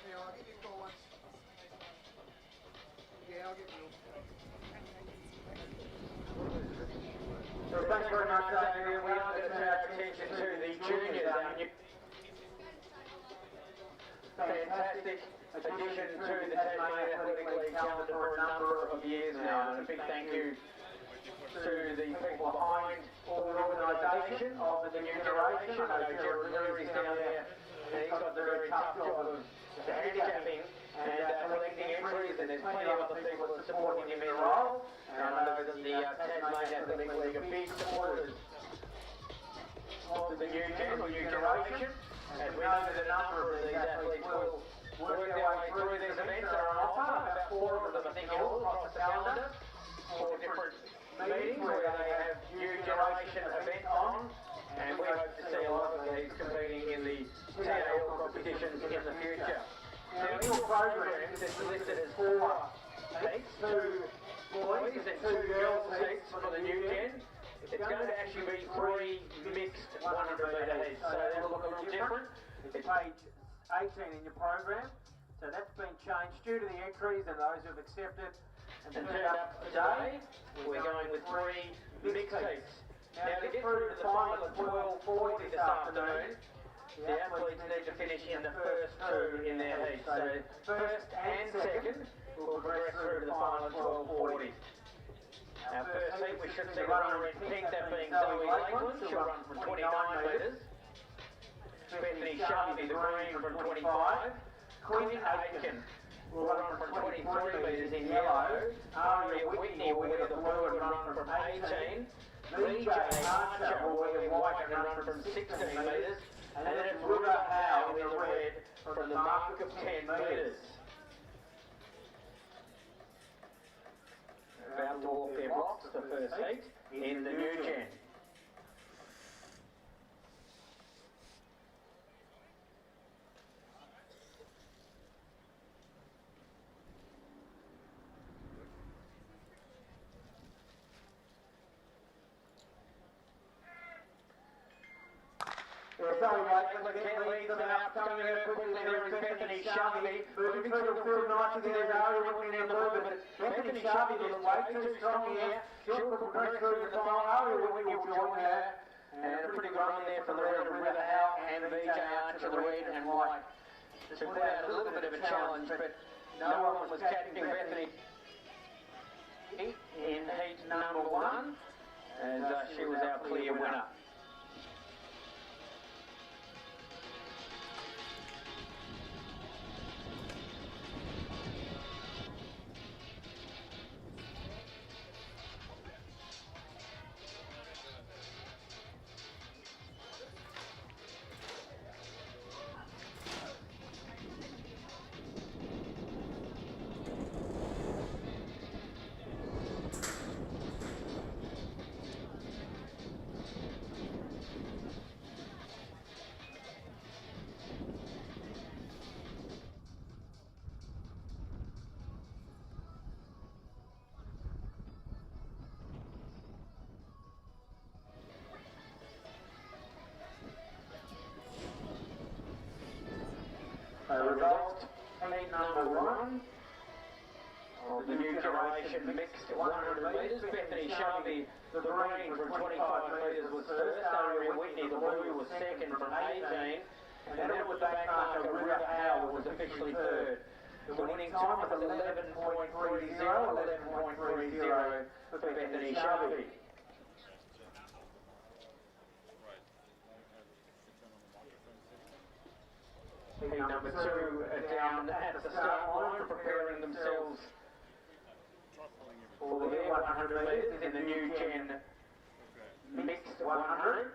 Yeah, I'll give you a call once. Yeah, I'll give you a So thanks very much, Adrian. We are going to turn our attention to the juniors. Fantastic addition to the Tasmanian Athletic League calendar for a number of years now. And a big thank you to the people behind all the organisation of the new generation. I know Gerald Leary's down there, and he's got the very tough job of the handicapping and collecting entries, and there's plenty of other people that are supporting him in the role. And I know that the Tasmanian Athletic League are big supporters of the new gen, or new generation, as we know that a number of these athletes will work their way through these events that are on offer, about 4 of them I think in all across the calendar, for different meetings where they have new generation events on, and we hope to see a lot of these competing in the TAL competitions in the future. Now in your program, this is listed as 4 heats, 2 boys and 2 girls heats for the new gen. It's going to actually be 3 mixed 100-metre heats, so that'll look a little different. It's page 18 in your program, so that's been changed due to the entries and those who've accepted and turned up today. We're going with 3 mixed heats. Now to get through to the final at 12:40 this afternoon, the athletes need to finish in the first 2 in their heats. So first and second will progress through to the final at 12:40. Our first heat, we should see the runner in pink, that being Zoe Lakeland. She'll run from 29 metres. Bethany Sharvey, the green, from 25. Quinn Aitken will run from 23 metres in yellow. Aria Whitney will wear the blue and run from 18. BJ Archer will wear white and run from 16 metres. And then it's River Howe in the red from the mark of 10 metres. About to walk their blocks, the first heat in the new gen. Sorry, Lakeland can't lead them out. Coming out quickly there is Bethany Sharvey. Moving through the field nicely, there's Aria Whitney in blue, but Bethany Sharvey is way too strong here. She'll progress through to the final. Aria Whitney will join her. And a pretty good run there from the red of River Howe and BJ Archer, the red and white. To put out a little bit of a challenge, but no one was catching Bethany in heat number 1, as she was our clear winner. Result, heat number 1 of the new generation mixed 100 metres. Bethany Sharvey, the green, from 25 metres was first. Aria Whitney, the blue, was second from 18. And then it was the back marker, River Howe, was officially third. The winning time was 11.30, 11.30 for Bethany Sharvey. Heat number 2 are down at the start line, preparing themselves for their 100 metres in the new gen mixed 100.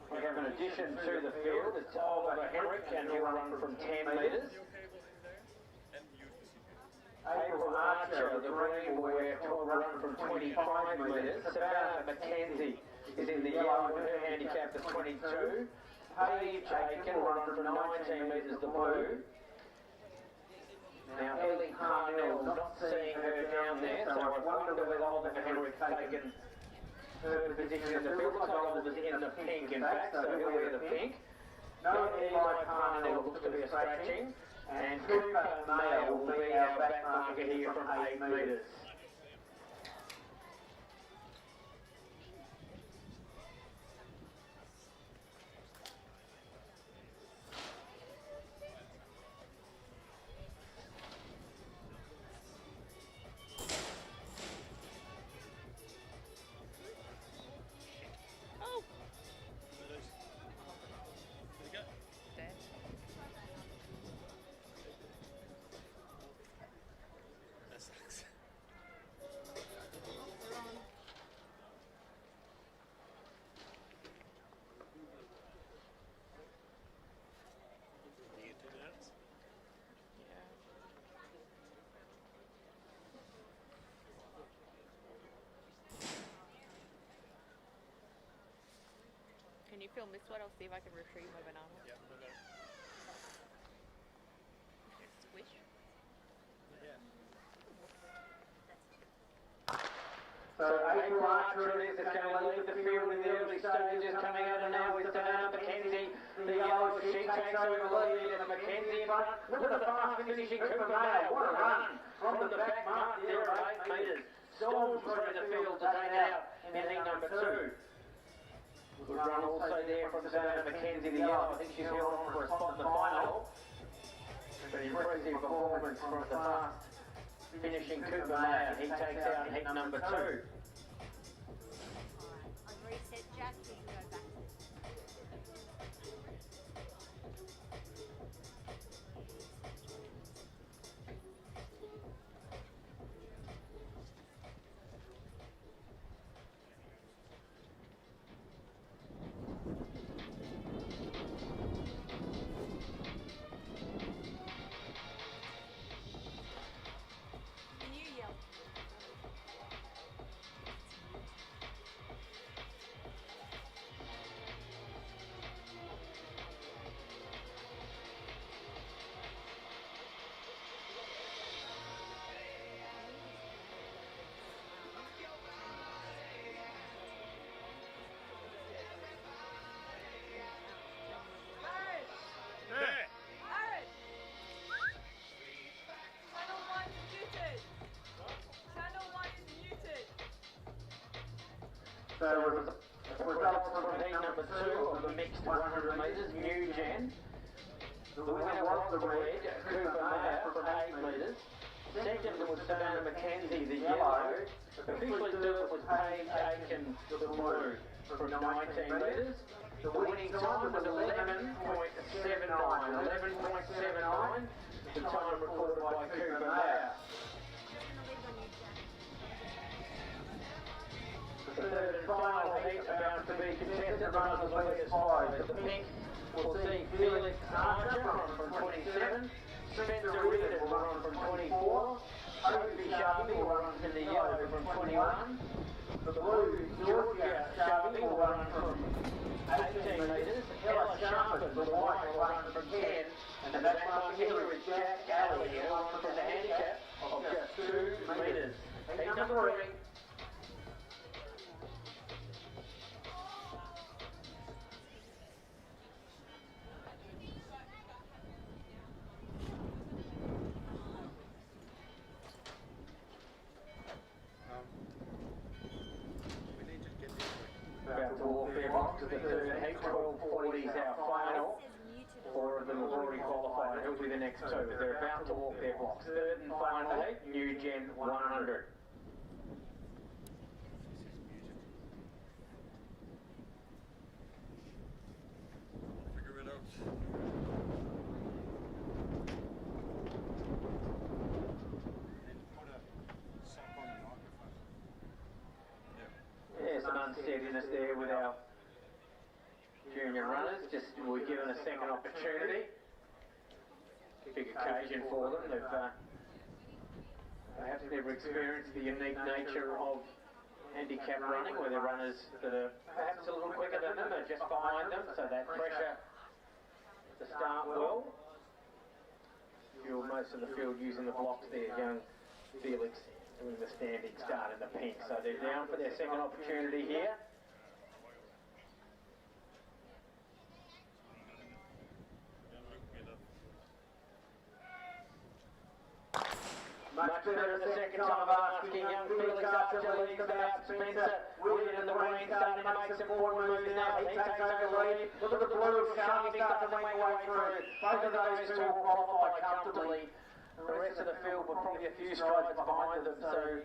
We have an addition to the field. It's Oliver Henrik, and he'll run from 10 metres. April Archer, the green, will run from 25 metres. Savannah Mackenzie is in the yellow, and her handicap is 22. Paige Aiken will run from 19 metres, the blue. Now, Ellie Carnivals, not seeing her down there, so I wonder whether Oliver Henry's taken her position in the field. Looks like Oliver's in the pink, in fact, so he'll wear the pink. No Eli Carnivals looks to be a scratching, and Cooper Mayer will be our back marker here from 8 metres. Can you film this one? I'll see if I can retrieve my banana. Yeah, I got it. Squish. Yeah. So April Archer is going to lead the field in the early stages. Coming out and now is Diana McKenzie. The yellow, she takes over the lead, and McKenzie in front. Look at the fast finishing Cooper Mayer. What a run from the back mark there at 8 metres. Storms through the field to take it out in heat number 2. Good run also there from Diana McKenzie, the yellow. I think she's held on for a spot in the final. But impressive performance from the fast finishing Cooper Mayer. He takes out heat number 2. Alright, on reset, Jack, you can go back. Can you yell? Hey! Aaron! Channel 1 is muted! Channel 1 is muted! So results from heat number 2 of the mixed 100 metres, New Gen. The winner was the red, Cooper Mayer from 8 metres. Second was Diana McKenzie, the yellow. Officially third was Paige Aiken, the blue, from 19 metres. The winning time was 11.79. 11.79, the time recorded by Cooper Mayer. The third and final heat about to be contested runners will be as follows. The pink will see Felix Archer run from 27, Spencer Ritter will run from 24, Sophie Sharpie will run in the yellow from 21, the blue Georgia Sharpie will run from 18 metres, Ella Sharpin, the white, will run from 10, and the back mark here is Jack Alley, who will run from the handicap of just 2 metres. Heat number 3. We need to get this way. About to warfare box of the third heat, 12:40 is our final. Four of them have already qualified. Who'll be the next 2? They're about to walk their blocks. Third and final heat, New Gen 100. Figure it out. And put a sock on the microphone. There's some unsteadiness there with our junior runners. Just we're given a second opportunity. Big occasion for them. They've perhaps never experienced the unique nature of handicap running, where the runners that are perhaps a little quicker than them are just behind them, so that pressure to start well. most of the field using the blocks there. Young Felix doing the standing start in the pink. So they're down for their second opportunity here. Much better the second time of asking. Young Felix Archer leads them out. Spencer William in the green starting to make some forward moves now. He takes over the lead. Look at the blue Sharpie start to make their way through. Both of those two will qualify comfortably. The rest of the field were probably a few strides behind them. So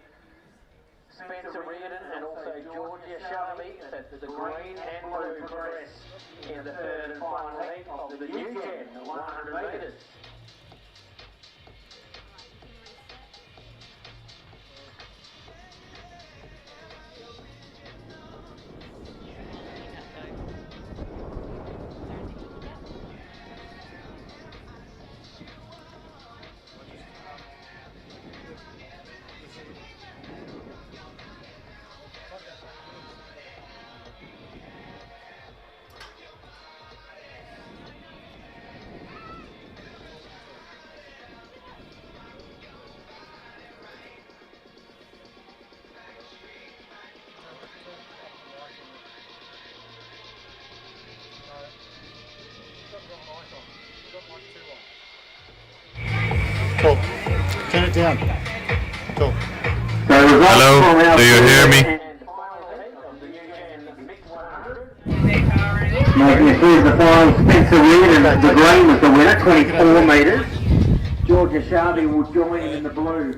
Spencer Reardon and also Georgia Sharpie, that's the green and blue, progress in the third and final heat of the new gen, the 100 metres. Cool. Turn it down. Cool. Hello, do you hear me? Making it through the final, Spencer Reardon, the green was the winner, 24 metres. Georgia Sharpie will join in the blue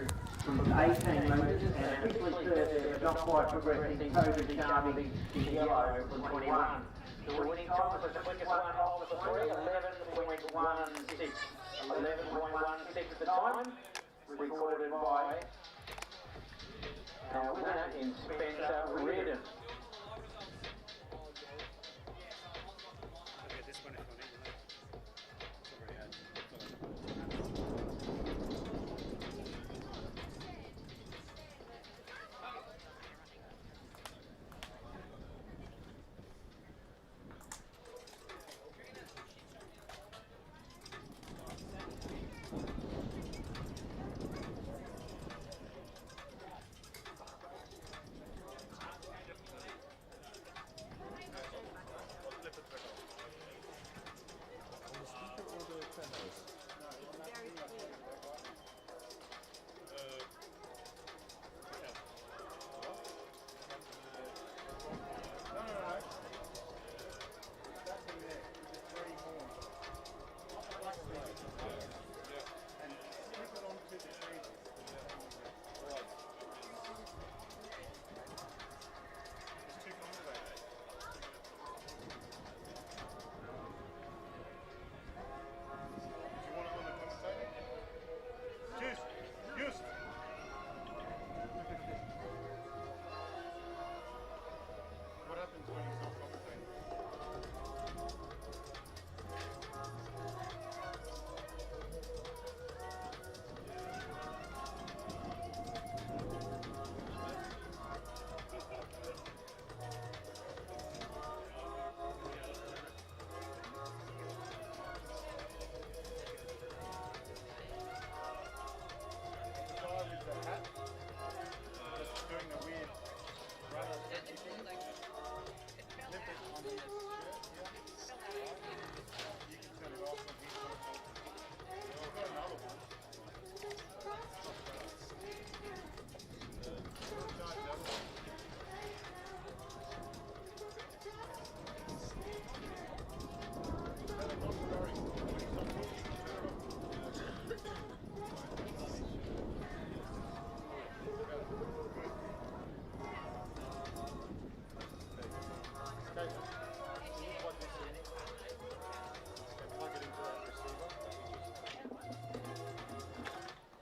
from 18 metres, and officially third there, not quite progressing, Toby Sharpie in yellow from 21. The winning time was the quickest one of the three, 11.16. 11.16 the time, recorded by our winner in Spencer Reardon.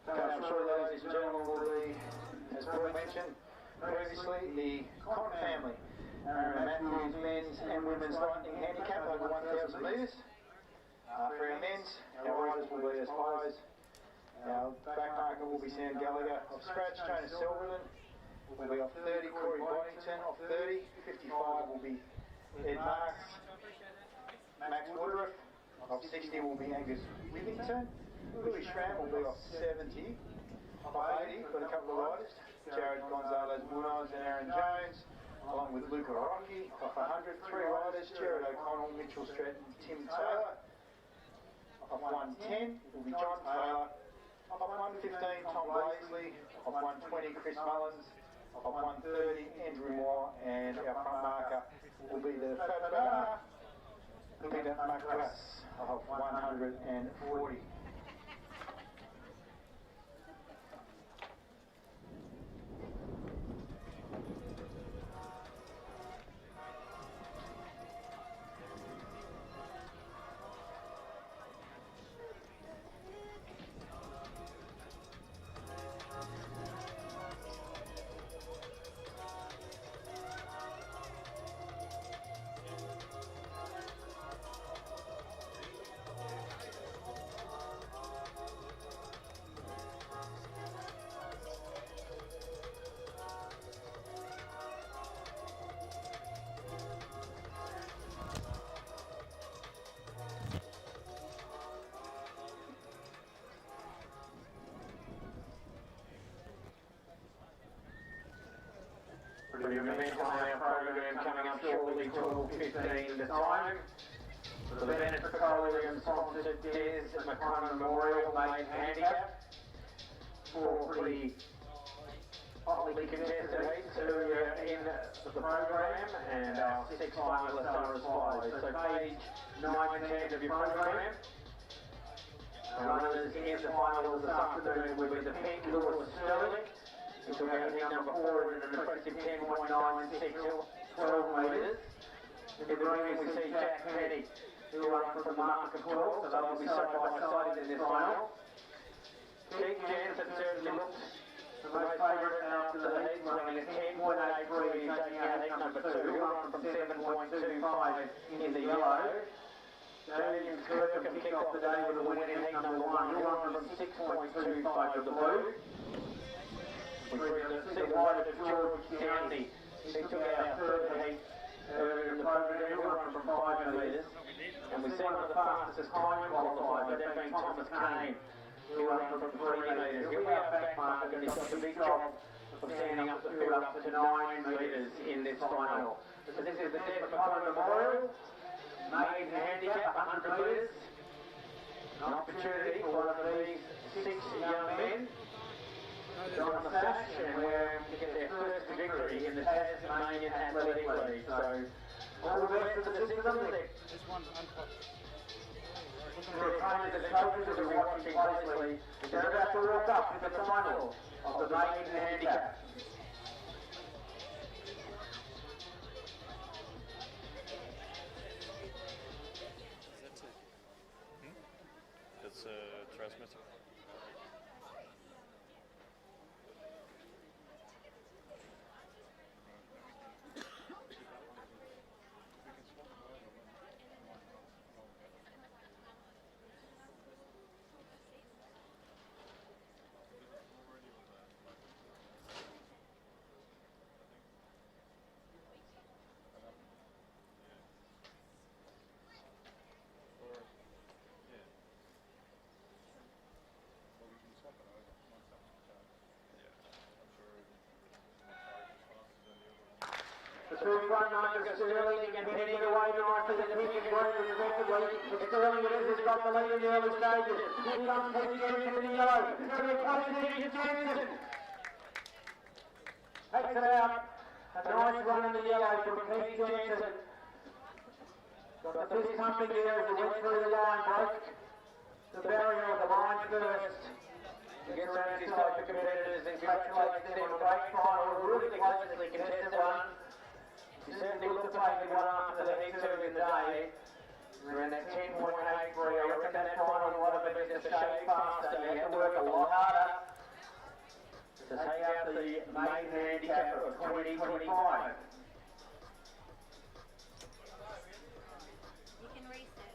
I'm sure ladies and gentlemen will be, as Paul mentioned previously, the Con family. Matthews men's and women's lightning handicap over 1,000 metres. For our men's, our riders will be as follows. Our backmarker will be Sam Gallagher off scratch. Jonas Silverman will be off 30. Corey Boddington off 30. 55 will be Ed Marks. Max Woodruff off 60 will be Angus Withington. Louis Schramm will be off 70. Off 80, got a couple of riders. Jared Gonzalez Munoz and Aaron Jones, along with Luca Rocky. Off 100, 3 riders. Jared O'Connell, Mitchell Stratton, Tim Taylor. Off 110 will be John Taylor. Off 115, Tom Blaisley. Off 120, Chris Mullins. Off 130, Andrew Moore. And our front marker will be the Fat Banana, Peter Macras, of 140. Pretty momentum on our program coming up shortly, 12:15 the time. The Bennett Petroleum sponsored Des McConnell Memorial Maiden Handicap. 4 pretty hotly contested heats who are in the program, and our 6 finalists are as follows. So page 9 and 10 of your program. The runners in the finals this afternoon will be the Pink Lewis Sterling. He took out heat number 4 in an impressive 10.96, 12 metres. In the green we see Jack Penny, who will run from the mark of 12, so they'll be side by side in this final. Keith Jansen certainly looked the most favourite after the heats, running at 10.83 and taking out heat number 2. He'll run from 7.25 in the yellow. James Kirkham kicked off the day with a win in heat number 1. He'll run from 6.25 of the blue. We see the wide of George County. He took out 3rd heat earlier in the program. He'll run from 5 metres. And we see one of the fastest time qualified, that being Thomas Kane. He'll run from 3 metres. He'll be our back marker, and he's got the big job of standing up the field up to 9 metres in this final. So this is the Des McConnell Memorial Maiden Handicap, 100 metres. An opportunity for one of these 6 young men on the sash and to get their first victory in the Tasmanian Athletic League. So all the best to the 6 of them. Just one unpopped. The trainers and coaches will be watching closely. They're about to walk up in the final of the Maiden Handicap. That's a transmitter. The 2 front markers, Sterling and Penny, away nicely in the pink and green respectively. It's Sterling who's got the lead in the early stages. Here comes Keith Jansen in the yellow. To replace Keith Jansen. Takes it out. A nice run in the yellow from Keith Jansen. Got the fist pumping there as he went through the line, broke the barrier of the line first. He gets around his side for competitors and congratulates them on a great final, a really closely contested one. He certainly looked to take one after the heat 2 in the day. Around that 10.83, I reckon that final might have been just a shade faster. He had to work a lot harder to take out the maiden handicap of 2025. You can reset.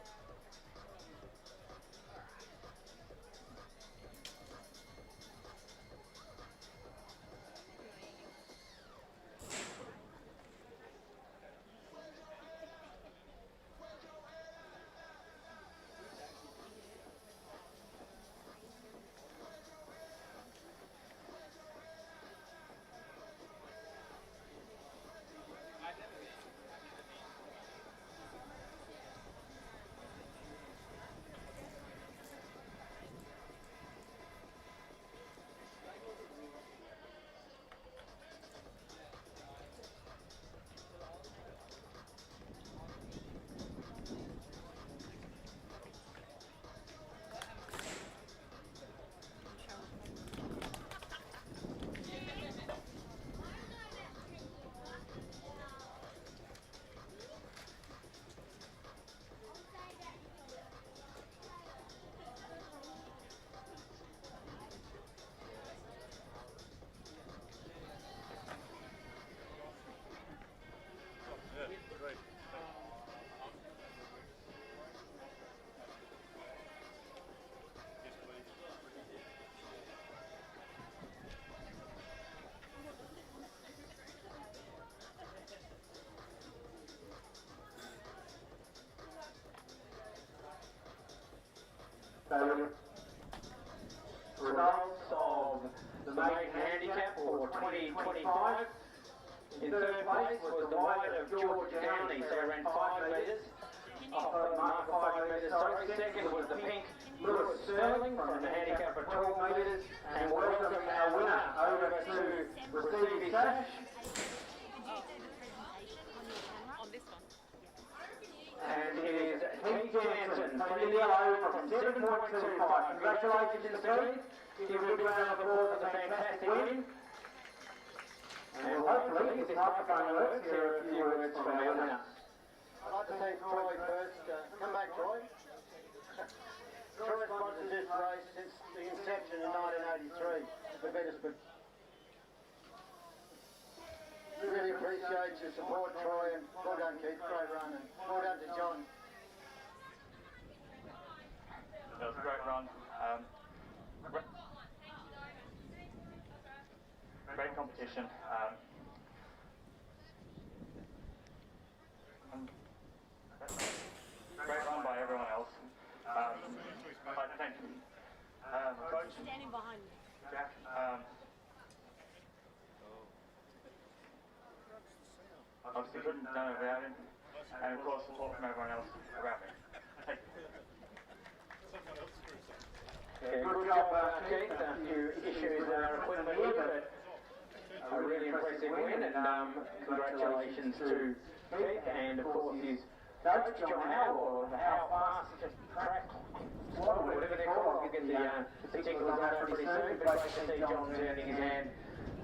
25. In third place was the white of George Downey, so ran 5 metres. Off the mark 5 metres, sorry. Second was the pink Lewis Sterling from the handicap of 12 metres. And welcome our winner over to receive his sash. On this one. And it is Heath Jansen from the yellow from 7.25. Congratulations to Heath. Give him a big round of applause for the fantastic win. And hopefully, if this microphone works, here are a few words from our winner. I'd like to thank Troy first. Come back, Troy. Troy sponsored this race since the inception in 1983. The biggest, but really appreciate your support, Troy, and well done, Keith. Great run, and well done to John. That was a great run. Great competition. Great run by everyone else. I thank coach Standing behind me. Jack. Obviously couldn't have done it without him, and of course support from everyone else around me. Thank you. Yeah, good job, Keith. A few issues with our equipment here, but a really impressive win, and congratulations to Keith and of course his coach, John Howe, or the How Fast Track Squad, whatever they're called. We'll get the particulars on that pretty soon, but great to see John turning his hand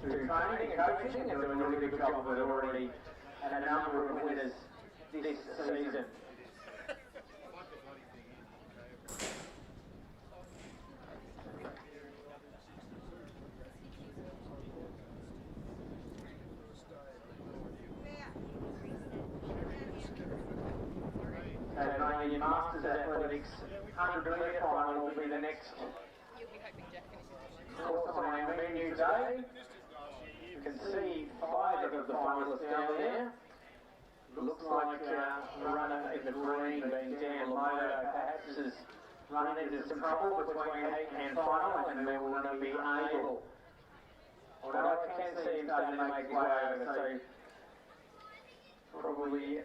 to training and coaching and doing a really good job with it already, and a number of winners this season. Tasmanian Masters Athletics 100 metre final will be the next You'll be hoping Jack finishes. course on our menu today. You can see 5 of the finalists down there. Looks like the runner in the green, being Dan Lamoto, perhaps has run into some trouble between heat and final and will not be able. Although I can see him starting to make his way over, so probably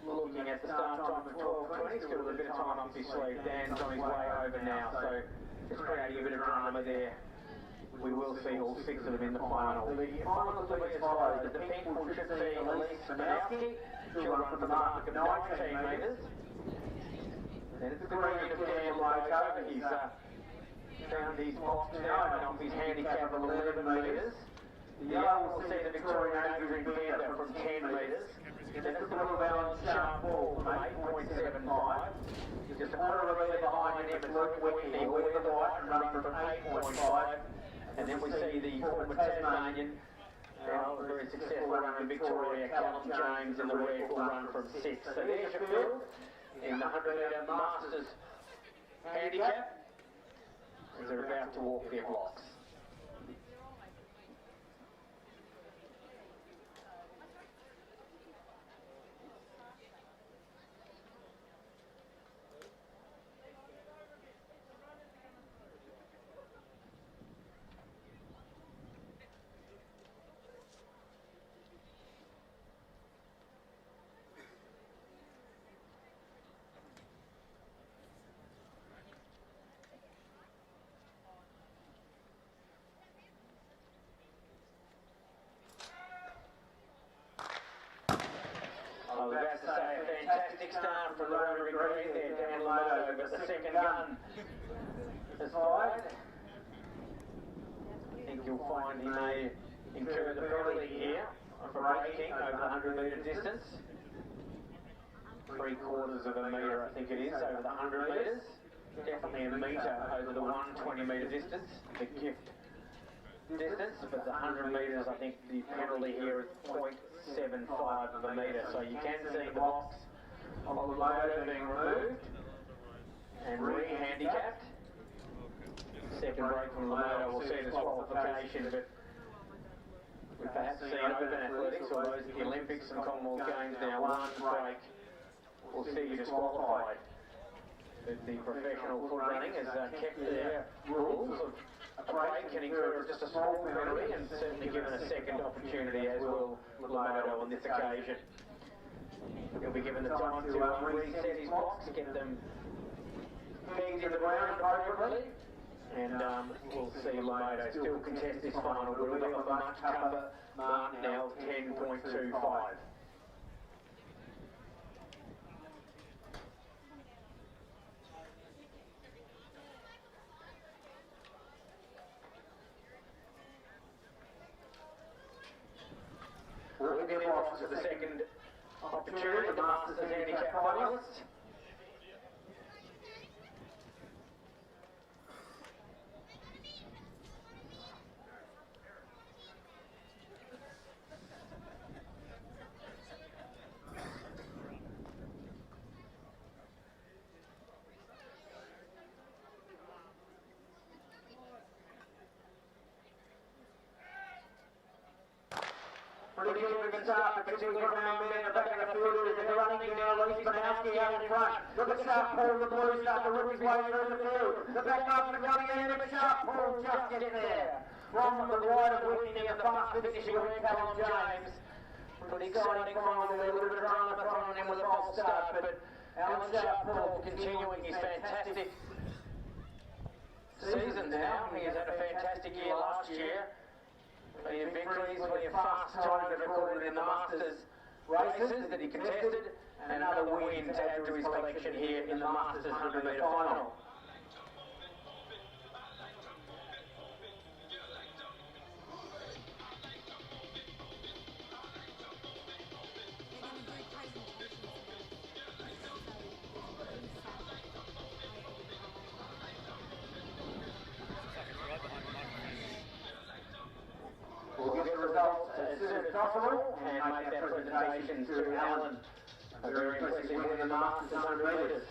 looking at the start time of 12:20, still a bit of time up his sleeve. Dan's on his way over now, so just creating a bit of drama there. We will see all 6 of them in the final. The finals will be as follows. The pink will should see Elise Spanowski, she'll run from the mark of 19 metres. Then it's the green of Dan Loco. He's found his box now and off his handicap of 11 metres. The yellow will see the Victorian Adrian Bender from 10 metres. Then it's the Blue Balance Sharp Ball from 8.75. Just a quarter of a metre behind him, it's Luke Whitney, will wear the white and run from 8.5. And then we see the former Tasmanian, very successful runner in Victoria, Callum James, in the red will run from 6. So there's your field in the 100 metre Masters handicap as they're about to walk their blocks. I was about to say a fantastic start from the rotary green there, Dan Lamoto, but the second gun is fired. I think you'll find he may incur the penalty here for braking over the 100 metre distance. 3/4 of a metre, I think it is, over the 100 metres. Definitely a metre over the 120 metre distance, the gift distance, but the 100 metres, I think the penalty here is 0.75 of a metre. So you can see the box of the Lamoto being removed and re-handicapped. Second break from Lamoto will see disqualification, but we've perhaps seen open athletics, or those at the Olympics and Commonwealth Games now, one break will see you disqualified. But the professional foot running has kept their rules of a break and incur just a small penalty, and certainly given a second opportunity, as will Lamoto on this occasion. He'll be given the time to reset his blocks, get them pegged in the ground appropriately, and we'll see Lamoto still contest this final, but we'll be off a much tougher mark now, 10.25. We'll get off to the second opportunity, the Masters and Handicap finalists. Pretty good start, particularly from our men at the back of the field. They're running now, Lee Spanowski out in front. Look at Sharp Paul, the blue start to rip his way through the field. The back marks are coming in, but Sharp Paul just gets there. From the right of Whitney and the fast finishing red Callum James. Pretty exciting final there, a little bit of drama thrown in with a false start, but Alan Sharp Paul continuing his fantastic season now. He has had a fantastic year last year. Plenty of victories, plenty of fast time recorded in the Masters races that he contested, and another win to add to his collection here in the Masters 100 metre final. We'll get the results as soon as possible and make that presentation to Alan. A very impressive win in the Masters 100 metres.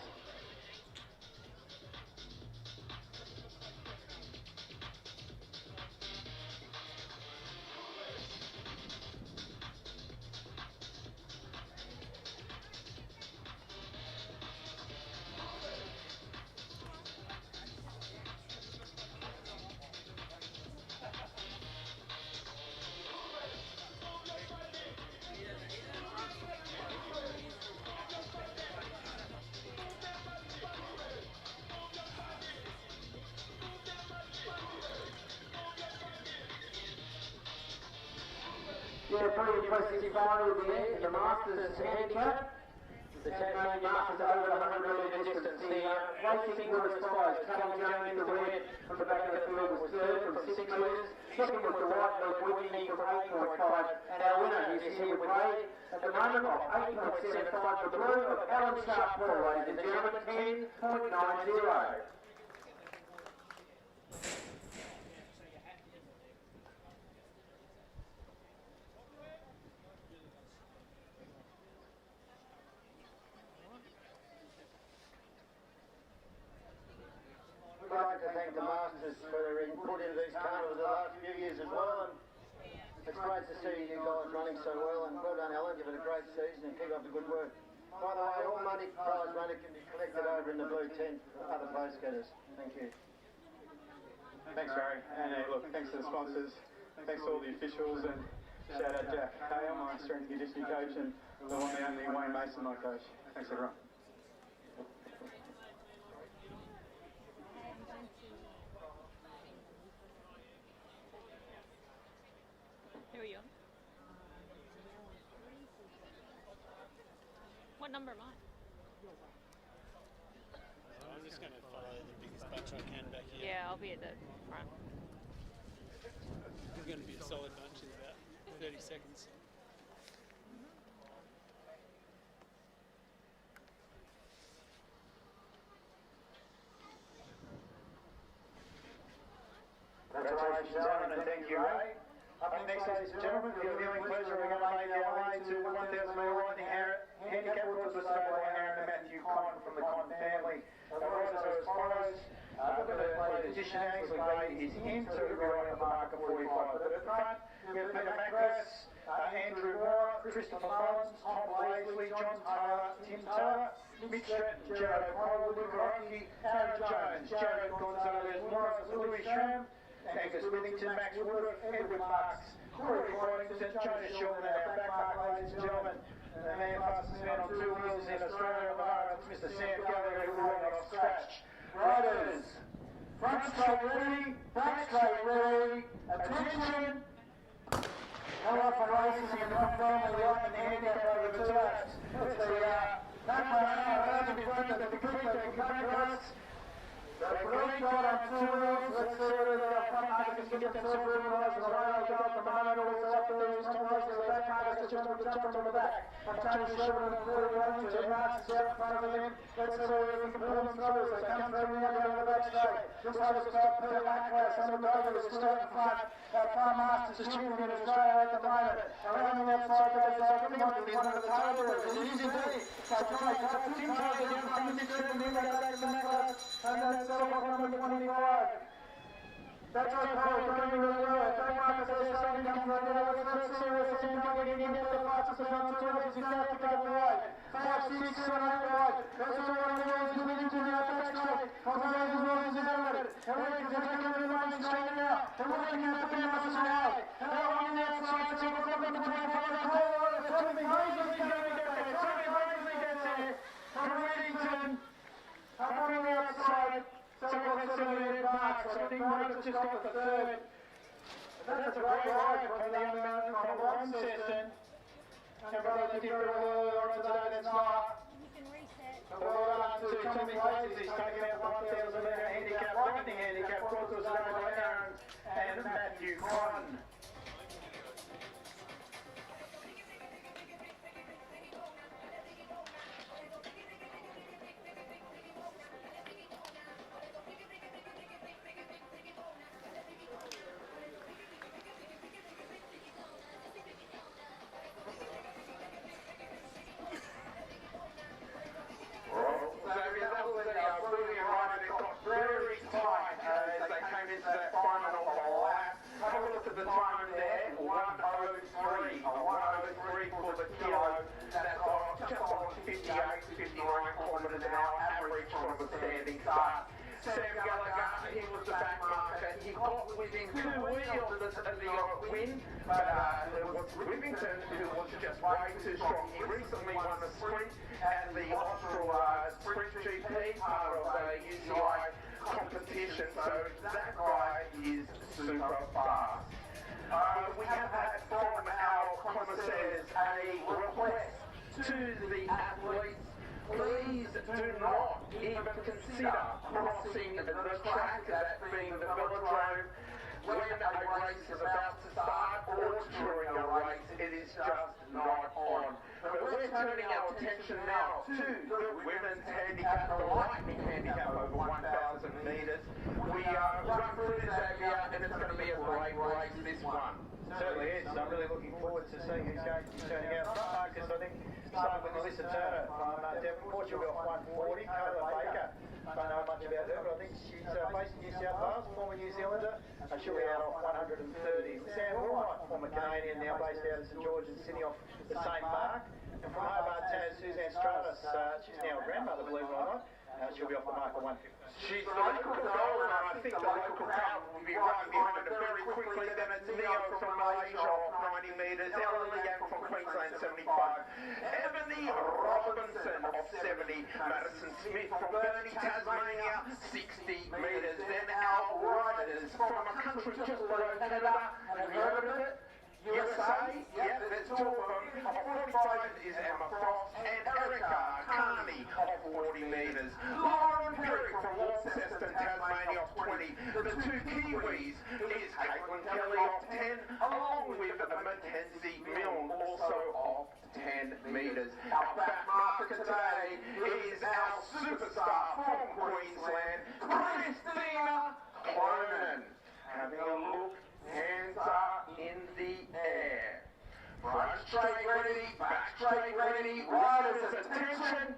Yeah, pretty impressive final there in the Masters handicap. The Tasmanian Masters over the 100 metre distance. The racing order as follows. Callum James in the red from the back of the field was third from 6 metres. Second was the white Luke Whitney from 8.5. And our winner is here with Ray at the moment of 8.75. The blue of Alan Sharp Paul, ladies and gentlemen, 10.90. We'd like to thank the Masters for their input into these carnivals the last few years as well, and it's great to see you guys running so well, and well done Alan, you've had a great season and keep up the good work. By the way, all money prize money can be collected over in the blue tent for other post getters. Thank you. Thanks, Ray. And look, thanks to the sponsors, thanks to all the officials, and shout out Jack Hale, my strength and conditioning coach, and the one and only Wayne Mason, my coach. Thanks, everyone. Who are you on? What number am I? I'm just going to follow the biggest bunch I can back here. Yeah, I'll be at the front. There's going to be a solid bunch in about 30 seconds. Congratulations, Aaron, and thank you, Ray. Up next, ladies and gentlemen, with your viewing pleasure, we're going to make our way to 1,000 metre riding handicap rules for stable by Aaron and Matthew Conn from the Conn family. The riders are as follows. With the late addition, Ainsley Gray is in to ride at the mark of 45. But at the front, we have Peter Macros, Andrew Moore, Christopher Mullins, Tom Blaisley, John Taylor, Tim Taylor, Mitch Stratton, Jared O'Connell, Luke Rocky, Aaron Jones, Jared Gonzalez, Morris, Louis Schramm, Angus Withington, Max Woodruff, Edward Marks, Rory Boynton, Jonas Shulman, and our back mark, ladies and gentlemen. And the man fastest man on 2 wheels in Australia at the moment, Mr. Sam Gallagher, who will run off scratch. Riders, front straight ready, back straight ready, attention. No off on racing in the front family, the open handicap over 2 laps. That's the back line, to be front of the creek, they can come across. The green got on 2 wheels, let's see whether the front markers can get themselves organised. The rail got up the moment, also up there, he's come close to the back markers, just on the jump on the back. And Tony Sherman and 41 to Marks is out in front of them. Let's see whether we can pull them through as they come through now down the back straight. Looks like it's got Peter Macklass, Simon Dover is still in front. Farm Masters is champion in Australia at the moment. Around the outside goes everyone in front of the table. It is indeed. So Johnny Cup, Tim Taylor down front, this is then they go back to Macklass. And that's number 25. That's right, Paul, going really well. Back markers are starting to come through now. Let's see where Sam Gallagher can get the fastest on 2 wheels. He's now picked up the right. 5, 6, 7, 8 wide. That's all right on the wheels. He's leading to the back straight. On the wheels, his wheels is elevated. And they're coming in the main straight now. They're looking at the Ben Russell now. And they're on the outside. So we've got them between 5 and 4. Tommy Mosley going to get there. Tommy Mosley gets there. From Reddington. Up on the outside. So let's see where Marks. I think Marks just got the third. That's a great ride from the young man from Launceston. And brother did very well on today, that's not. You can reset. Well done to Tommy Blazes. He's taken out the 1,000 metre handicap, lightning handicap, brought to us today by Aaron and Matthew Cotton. Sam Gallagher, he was the back marker. He got within 2 wheels of the win, but there was Rivington, who was just way too strong. He recently won the sprint at the Austral Sprint GP, part of the UCI competition, so that guy is super fast. We have had from our commissaires a request to the athletes. Please do not even consider crossing the track, that being the velodrome, when a race is about to start or during a race. It is just not on. But we're turning our attention now to the women's handicap, the lightning handicap over 1,000 metres. We run through this area and it's going to be a great race, this one. Certainly is. I'm really looking forward to seeing who's going to be turning out. Front markers, I think, starting with Melissa Turner from Devonport. She'll be off 140. Kayla Baker, don't know much about her, but I think she's based in New South Wales, former New Zealander. She'll be out off 130. Sam Wilmot, former Canadian, now based out of St George and Sydney, off the same mark. And from Hobart, Suzanne Stratus, she's now a grandmother, believe it or not. She'll be off the mark at 150. She's the local goal, and I think the local crowd will be right behind her very quickly. Then it's Neo from Malaysia off 90 metres, Ella Liang from Queensland 75, Ebony Robinson off 70, Madison Smith from Burnie, Tasmania 60 metres. Then our riders from a country just below Canada, have you heard of it? USA, yep, there's 2 of them. Off 45 is Emma Frost and Erica Carney off 40 metres. Lauren Perry from Launceston, Tasmania off 20. The 2 Kiwis is Caitlin Kelly off 10, along with Mackenzie Milne also off 10 metres. Our back marker today is our superstar from Queensland, Christina Clonan. Having a look. Hands are in the air. Front straight ready, back straight ready, riders attention.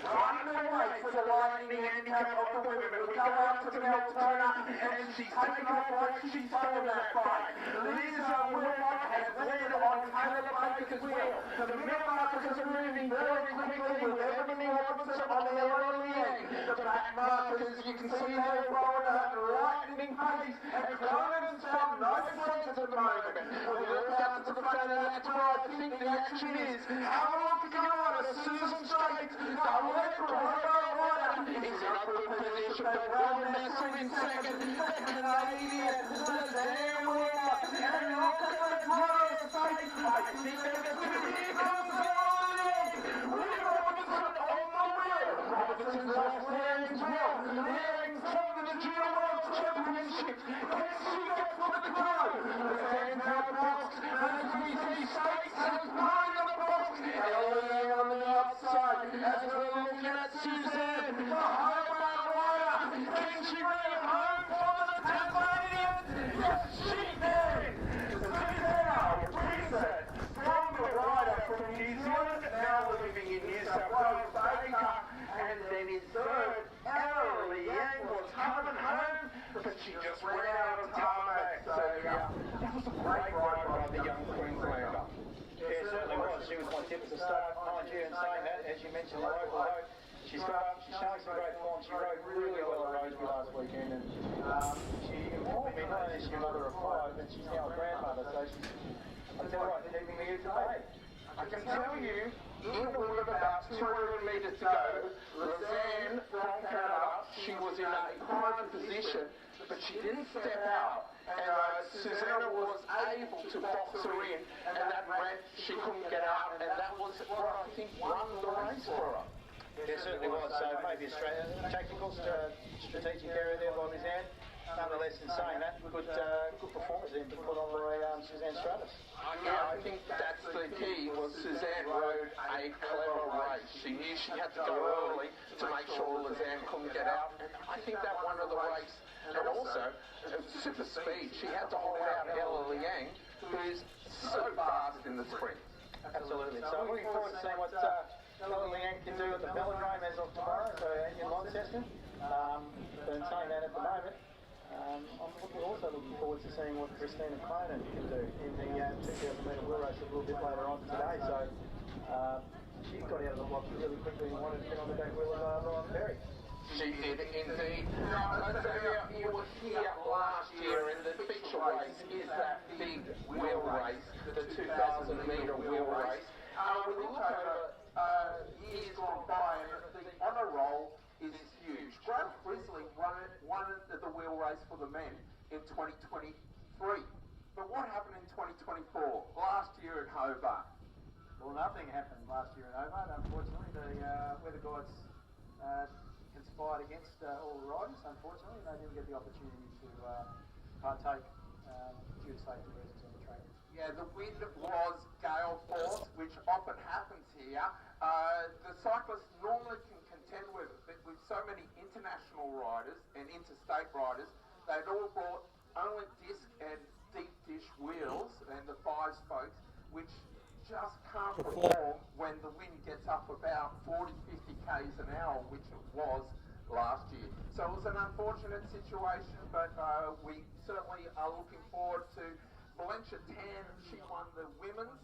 Running away for the lightning handicap of the women. We go out to Mel Turner and she's taken off like she's stolen that fight. Liza Wilmot has led on Kayla Baker's wheel. The middle markers are moving very quickly with Ebony Robinson on the Ella Liang. the back markers, you can see they're rolling at lightning pace, and Carnivals have no friends at the moment. We look out to the front of that where I think the action is. Have a look at the rider, Susan Strait, the Electra Hobart rider, is in upper position, but well nestled in second. The Canadian, the Van Wiener, and look at the driver's face. I think they're going to be here comes the line. Will Robertson on the wheel. Robertson's lost Leang's well. Leang's come to the Junior World Championship. Can she get for the go? The fans are boxed. As we see States has blown in the box. Ellie on the outside. As we're looking at Suzanne, the Hobart rider. Can she bring it home for the Tasmanians? Yes, she can. Suzanne Reset from the rider from New Zealand, now living in New South Wales, Baker, and then in third, Ellie Yang was coming home, but she just ran out of tarmac. So that was a great ride by the young Queenslander. Yeah, it certainly was. She was my tip at the start, mind you, and saying that, as you mentioned, the local vote, she's showing some great form. She rode really well at Roseby last weekend, and she informed me not only is she a mother of 5, but she's now a grandmother, so she's, I tell you what, keeping me here today. I can tell you, even with about 200 metres to go, Lizanne from Canada, she was in a prime position, but she didn't step out. And Susanna was able to box her in, and that meant she couldn't get out, and that was what I think won the race for her. There certainly was, so maybe a tactical, strategic area there by Lizanne. Nonetheless, in saying that, good performance then to put on by Suzanne Stratus. Yeah, I think that's the key, was Suzanne rode a clever race. She knew she had to go early to make sure Lizanne couldn't get out, and I think that won her the race. And also, super speed. She had to hold out Ella Liang, who's so fast in the sprint. Absolutely. So I'm looking forward to seeing what Ella Liang can do at the velodrome as of tomorrow, so in Launceston. But in saying that at the moment, I'm also looking forward to seeing what Christina Cronin can do in the 2,000 metre wheel race a little bit later on today. So she got out of the blocks really quickly and wanted to get on the back wheel of Ryan Perry. She did indeed. Now, you were here last year, and the feature race is that big wheel race, the 2,000 metre wheel race. We look over years gone by, and the honour roll is huge. Grant Frizzley won the wheel race for the men in 2023. But what happened in 2024, last year at Hobart? Well, nothing happened last year at Hobart, unfortunately. The weather gods conspired against all the riders, unfortunately. They didn't get the opportunity to partake due to safety reasons on the track. Yeah, the wind was gale force, which often happens here. The cyclists normally can contend with it, but with so many international riders and interstate riders, they'd all brought only disc and deep dish wheels and the 5-spokes, which just can't perform when the wind gets up about 40, 50 k's an hour, which it was last year. So it was an unfortunate situation, but we certainly are looking forward to Valencia Tan. She won the women's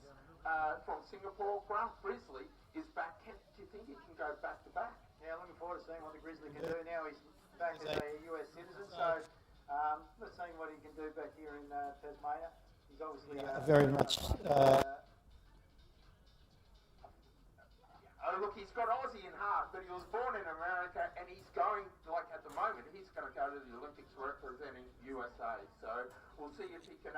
from Singapore. Grant Frizzley is back. Do you think he can go back to back? Yeah, looking forward to seeing what the Grizzly can do now. He's back as a US citizen, so let's see what he can do back here in Tasmania. He's obviously very much. Oh, look, he's got Aussie in heart, but he was born in America, and he's going, like at the moment, he's going to go to the Olympics representing USA. So we'll see if he can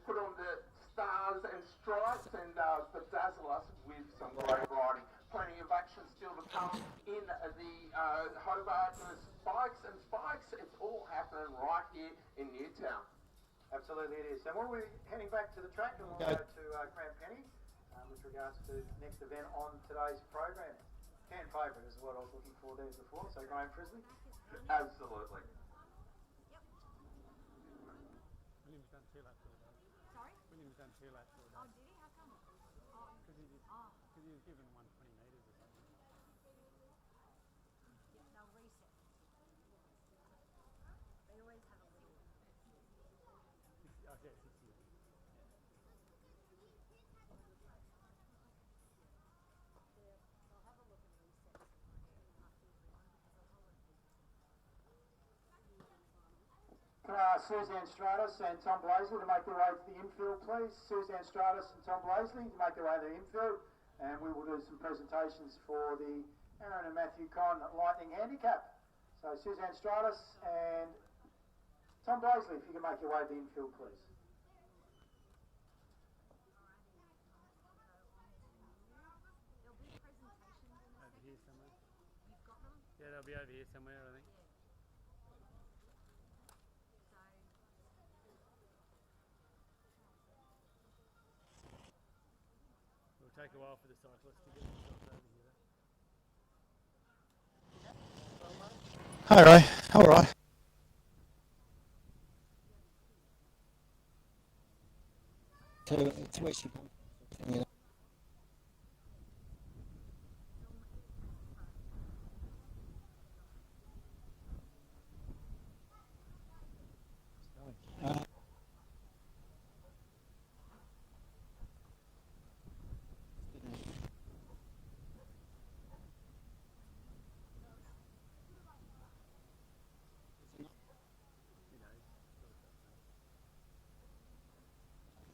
put on the stars and stripes and bedazzle us with some great riding. Plenty of action still to come in the Hobart Spikes, and Spikes, it's all happening right here in Newtown. Absolutely it is. So we'll be heading back to the track, and we'll go to Grant Penny with regards to next event on today's program. Fan favourite is what I was looking for there before, so Graham Frizzley. Absolutely. William's done 2 laps all day. Sorry? William's done 2 laps all day. Oh, did he? How come? Because he was given 120 metres or something. Yeah, they'll reset. They always have a little. Oh, yeah, 6 years. They'll have a look and reset after everyone. Suzanne Stratus and Tom Blazley to make their way to the infield, please. Suzanne Stratus and Tom Blazley to make their way to the infield. And we will do some presentations for the Aaron and Matthew Conn Lightning Handicap. So Suzanne Stratus and Tom Blazley, if you can make your way to the infield, please. Over here somewhere. Yeah, they'll be over here somewhere, I think. It'll take a while for the cyclists to get themselves over here. Hi, Ray. All right. It's where she comes. You know.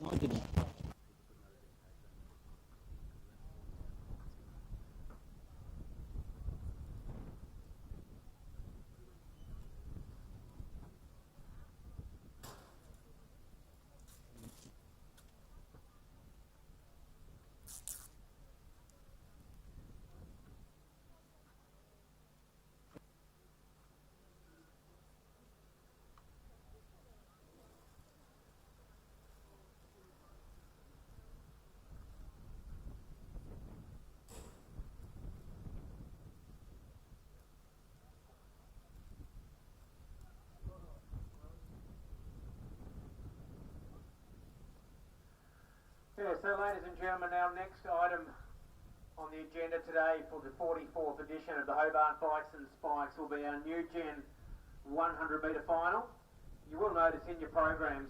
No, I didn't. Yeah, so ladies and gentlemen, our next item on the agenda today for the 44th edition of the Hobart Bikes and Spikes will be our new gen 100 metre final. You will notice in your programs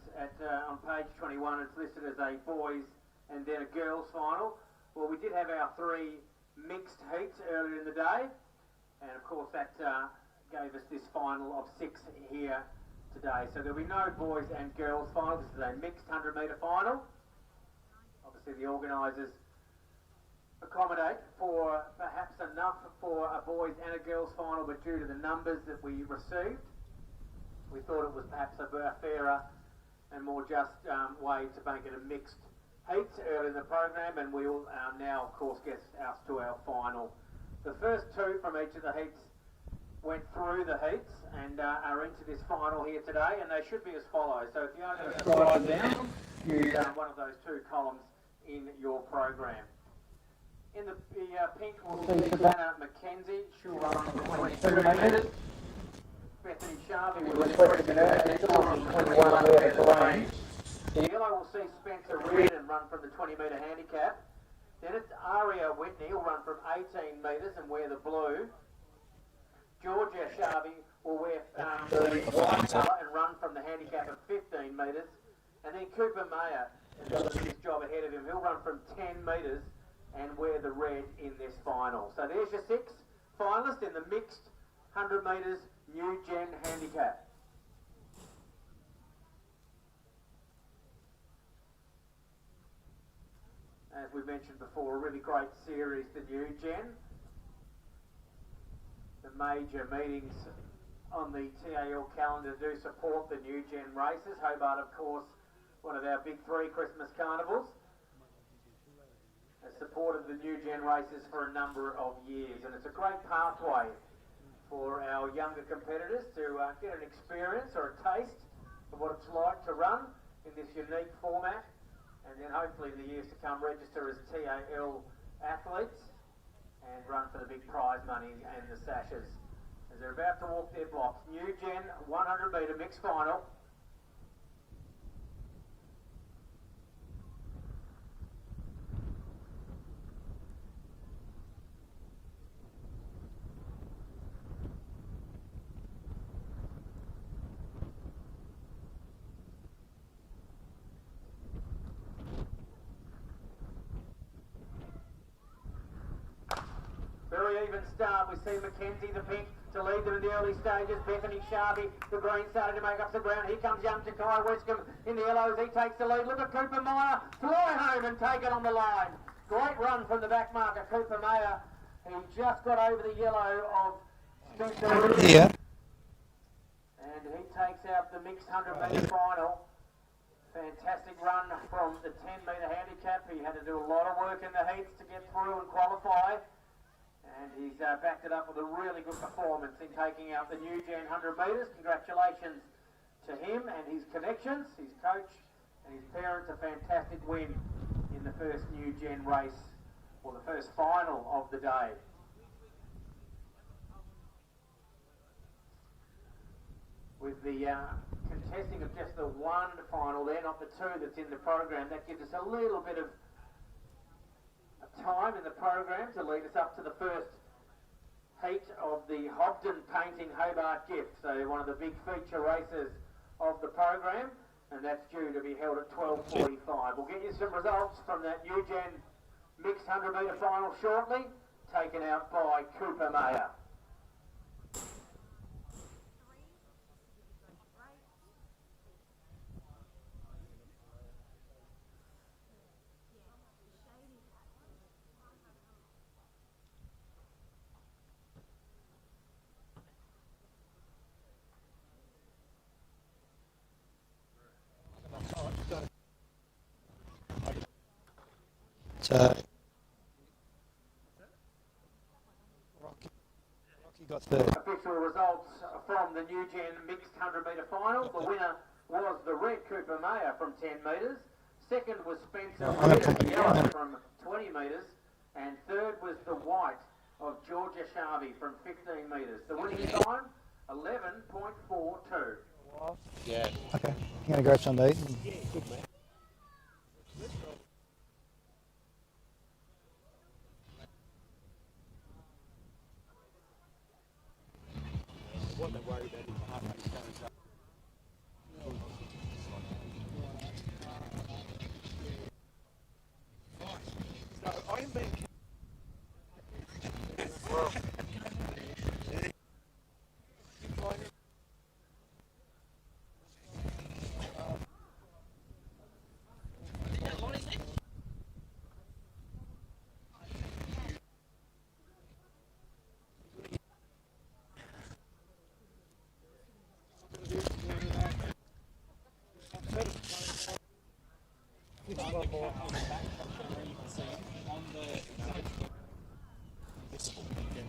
on page 21 it's listed as a boys and then a girls final. Well, we did have our 3 mixed heats earlier in the day, and of course that gave us this final of 6 here today. So there'll be no boys and girls final. This is a mixed 100 metre final. Obviously the organisers accommodate for perhaps enough for a boys and a girls final, but due to the numbers that we received, we thought it was perhaps a fairer and more just way to make it a mixed heat early in the program, and we will now of course get us to our final. The first 2 from each of the heats went through the heats and are into this final here today, and they should be as follows. So if you are going to scroll down, use one of those 2 columns in your program. In the pink, we'll see Savannah McKenzie. She'll run for 22 metres. Bethany Sharvey will request a minute, and she'll run 21 metres range. The yellow will see Spencer Reardon run from the 20 metre handicap. Then it's Aria Whitney will run from 18 metres and wear the blue. Georgia Sharvey will wear the white colour and run from the handicap of 15 metres. And then Cooper Mayer has got this job ahead of him. He'll run from 10 metres and wear the red in this final. So there's your 6 finalists in the mixed 100 metres new gen handicap. As we mentioned before, a really great series, the new gen. The major meetings on the TAL calendar do support the new gen races. Hobart, of course, one of our big 3 Christmas carnivals, has supported the new gen races for a number of years, and it's a great pathway for our younger competitors to get an experience or a taste of what it's like to run in this unique format, and then hopefully in the years to come register as TAL athletes and run for the big prize money and the sashes as they're about to walk their blocks. New gen 100 metre mixed final. Very even start. We see Mackenzie, the pink, to lead them in the early stages. Bethany Sharvey, the green, starting to make up the ground. Here comes young Takai Westcombe in the yellows. He takes the lead. Look at Cooper Meyer fly home and take it on the line. Great run from the back marker, Cooper Meyer. He just got over the yellow of Spencer. Yeah. And he takes out the mixed 100 metre final. Fantastic run from the 10 metre handicap. He had to do a lot of work in the heats to get through and qualify. And he's backed it up with a really good performance in taking out the New Gen 100 metres. Congratulations to him and his connections, his coach and his parents. A fantastic win in the first New Gen race, or the first final of the day. With the contesting of just the one final there, not the two that's in the program, that gives us a little bit of time in the program to lead us up to the first heat of the Hobart Painting Hobart Gift, so one of the big feature races of the program, and that's due to be held at 12:45. We'll get you some results from that New Gen mixed 100 metre final shortly, taken out by Cooper Meyer. So, Rocky got third. Official results from the New Gen mixed 100 metre final. The winner was the red Cooper Meyer from 10 metres. Second was Spencer Yellow from 20 metres. And third was the white of Georgia Sharvey from 15 metres. The winning time, 11.42. Yeah. Okay. You going to grab some to eat? Yeah, good man. What they worry about is the heart rate goes up. So I am being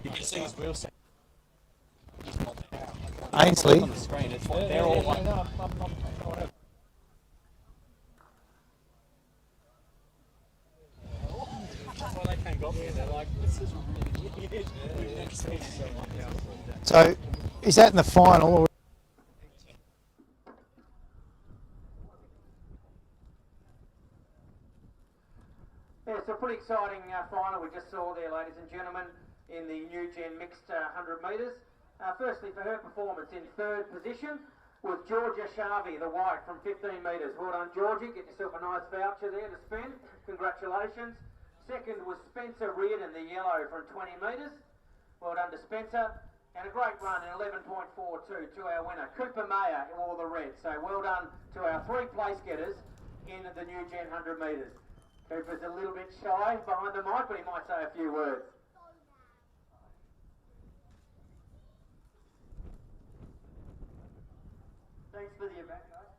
you can see his wheel set. Ainsley. On the screen, it's like they're all one. That's why they came got me and they're like, this is really weird. We've never seen so much. So, is that in the final? Or Yeah, it's a pretty exciting final we just saw there, ladies and gentlemen, in the New Gen mixed 100 metres. Firstly, for her performance, in third position was Georgia Sharvey, the white, from 15 metres. Well done, Georgie. Get yourself a nice voucher there to spend. Congratulations. Second was Spencer Reardon, the yellow, from 20 metres. Well done to Spencer. And a great run in 11.42 to our winner, Cooper Meyer, in all the red. So well done to our three place getters in the New Gen 100 metres. Cooper's a little bit shy behind the mic, but he might say a few words. Thanks for the event, guys.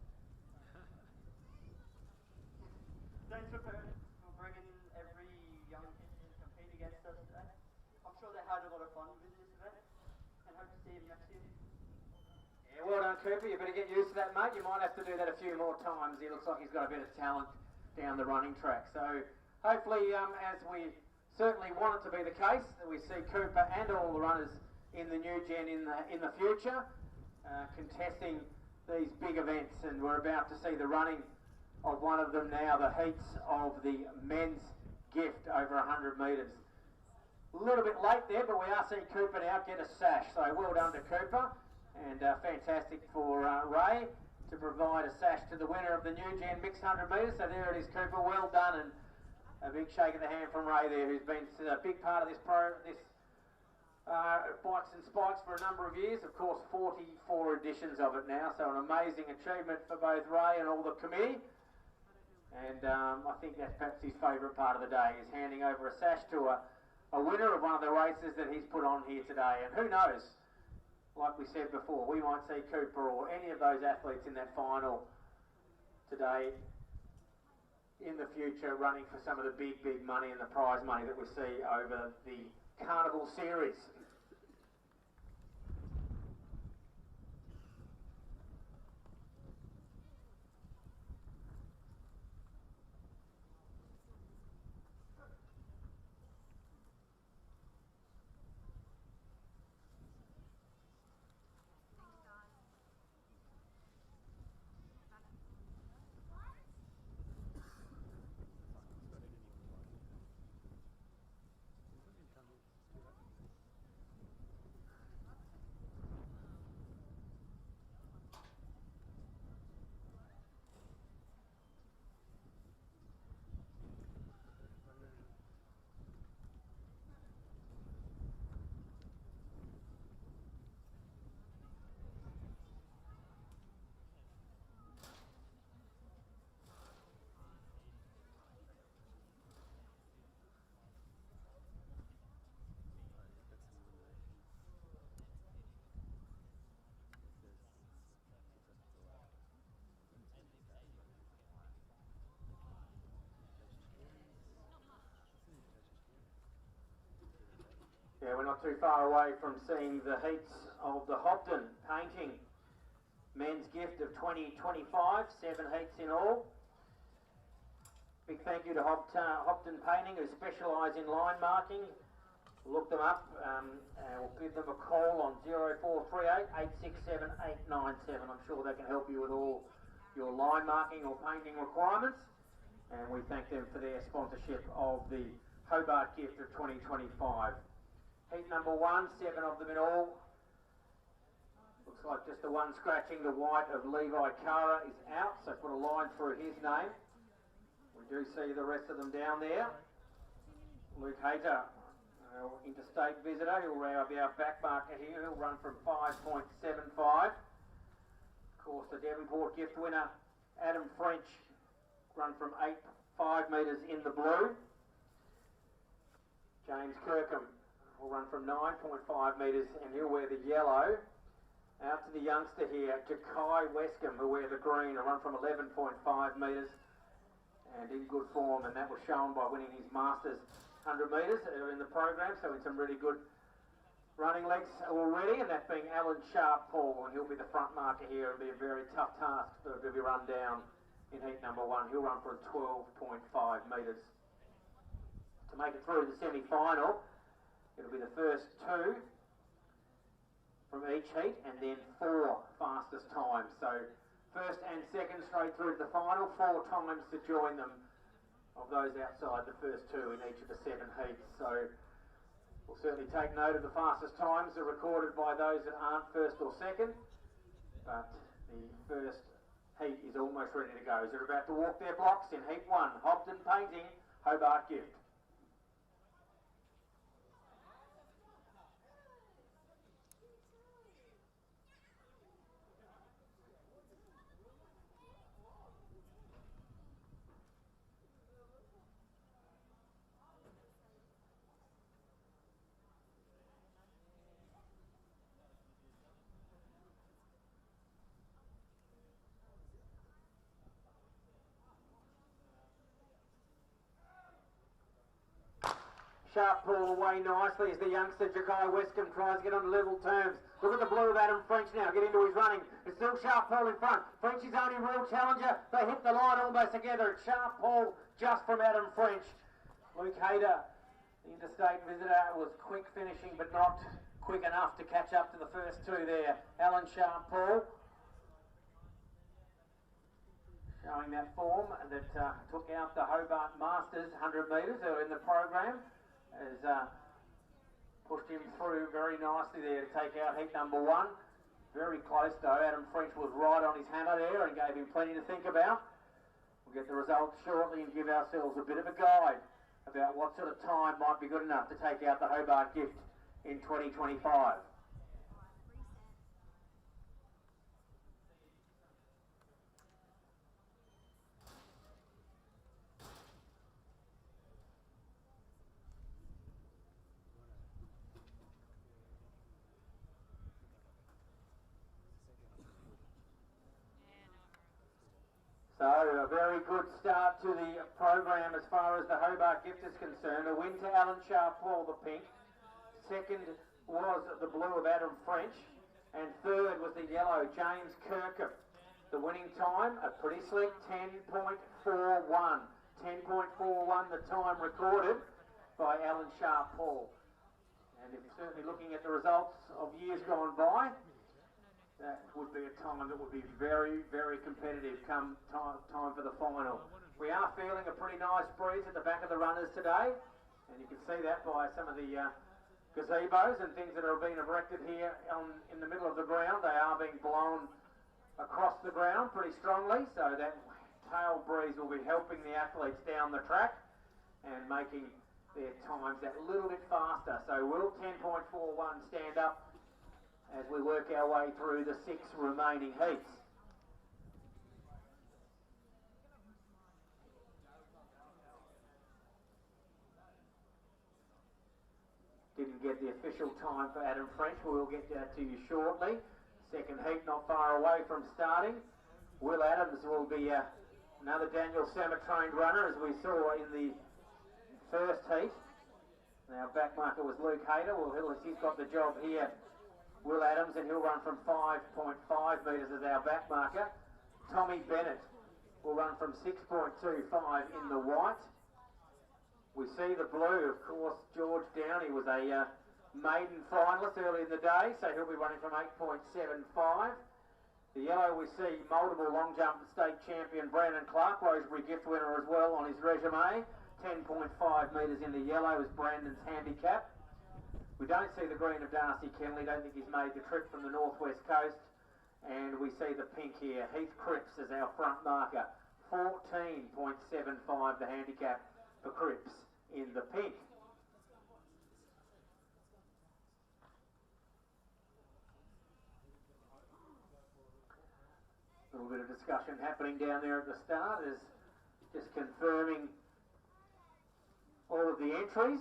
Thanks for bringing every young kid to compete against us today. I'm sure they had a lot of fun with this event, and hope to see you next year. Yeah, well done, Cooper. You better get used to that, mate. You might have to do that a few more times. He looks like he's got a bit of talent down the running track. So hopefully, as we certainly want it to be the case, that we see Cooper and all the runners in the New Gen in the future contesting these big events. And we're about to see the running of one of them now, the heats of the men's gift over 100 metres. A little bit late there, but we are seeing Cooper now get a sash. So well done to Cooper, and fantastic for Ray to provide a sash to the winner of the New Gen mixed 100 metres. So there it is, Cooper. Well done, and a big shake of the hand from Ray there, who's been a big part of this Bikes and Spikes for a number of years. Of course, 44 editions of it now, so an amazing achievement for both Ray and all the committee. And I think that's perhaps his favourite part of the day, is handing over a sash to a winner of one of the races that he's put on here today. And who knows, like we said before, we might see Cooper or any of those athletes in that final today in the future running for some of the big money and the prize money that we see over the Carnival series. Yeah, we're not too far away from seeing the heats of the Hobart painting men's gift of 2025, 7 heats in all. Big thank you to Hobart Painting, who specialise in line marking. Look them up and we'll give them a call on 0438 867 897. I'm sure they can help you with all your line marking or painting requirements. And we thank them for their sponsorship of the Hobart gift of 2025. Heat number 1, 7 of them in all. Looks like just the one scratching the white of Levi Cara is out, so put a line through his name. We do see the rest of them down there. Luke Hayter, interstate visitor, he'll be our back marker here. He'll run from 5.75. Of course, the Devonport gift winner, Adam French, run from 5 metres in the blue. James Kirkham will run from 9.5 metres and he'll wear the yellow. Out to the youngster here, Jakai Wescombe, who'll wear the green, will run from 11.5 metres and in good form, and that was shown by winning his Masters 100 metres in the program, so in some really good running legs already, and that being Alan Sharp-Paul, and he'll be the front marker here. It'll be a very tough task for him to be run down in heat number 1. He'll run for 12.5 metres. To make it through the semi-final, it'll be the first 2 from each heat and then 4 fastest times. So first and second straight through to the final, 4 times to join them of those outside the first 2 in each of the 7 heats. So we'll certainly take note of the fastest times are recorded by those that aren't first or second, but the first heat is almost ready to go. So they're about to walk their blocks in heat 1, Hobart Painting, Hobart Gift. Sharp-Paul away nicely as the youngster Jakai Wescombe tries to get on level terms. Look at the blue of Adam French now, get into his running. It's still Sharp-Paul in front. French is only real challenger. They hit the line almost together. It's Sharp-Paul just from Adam French. Luke Hayter, the interstate visitor, was quick finishing but not quick enough to catch up to the first 2 there. Alan Sharp-Paul showing that form that took out the Hobart Masters 100 metres in the program. Has pushed him through very nicely there to take out heat number 1. Very close though. Adam French was right on his hammer there and gave him plenty to think about. We'll get the results shortly and give ourselves a bit of a guide about what sort of time might be good enough to take out the Hobart gift in 2025. So a very good start to the program as far as the Hobart gift is concerned. A win to Alan Sharpwell, the pink. Second was the blue of Adam French. And third was the yellow, James Kirkham. The winning time, a pretty slick 10.41. 10.41 the time recorded by Alan Sharpwell. And if you're certainly looking at the results of years gone by, that would be a time that would be very, very competitive come time for the final. We are feeling a pretty nice breeze at the back of the runners today, and you can see that by some of the gazebos and things that are being erected here in the middle of the ground. They are being blown across the ground pretty strongly, so that tail breeze will be helping the athletes down the track and making their times that little bit faster. So will 10.41 stand up as we work our way through the 6 remaining heats? Didn't get the official time for Adam French. We'll get that to you shortly. Second heat not far away from starting. Will Adams will be another Daniel Sammer trained runner, as we saw in the first heat. Our back marker was Luke Hayter. Well, he's got the job here, Will Adams, and he'll run from 5.5 metres as our back marker. Tommy Bennett will run from 6.25 in the white. We see the blue, of course, George Downey was a maiden finalist early in the day, so he'll be running from 8.75. The yellow, we see multiple long jump state champion Brandon Clark, Rosebery gift winner as well on his resume. 10.5 metres in the yellow is Brandon's handicap. We don't see the green of Darcy Kenley, don't think he's made the trip from the northwest coast. And we see the pink here, Heath Cripps as our front marker. 14.75 the handicap for Cripps in the pink. A little bit of discussion happening down there at the start, is just confirming all of the entries.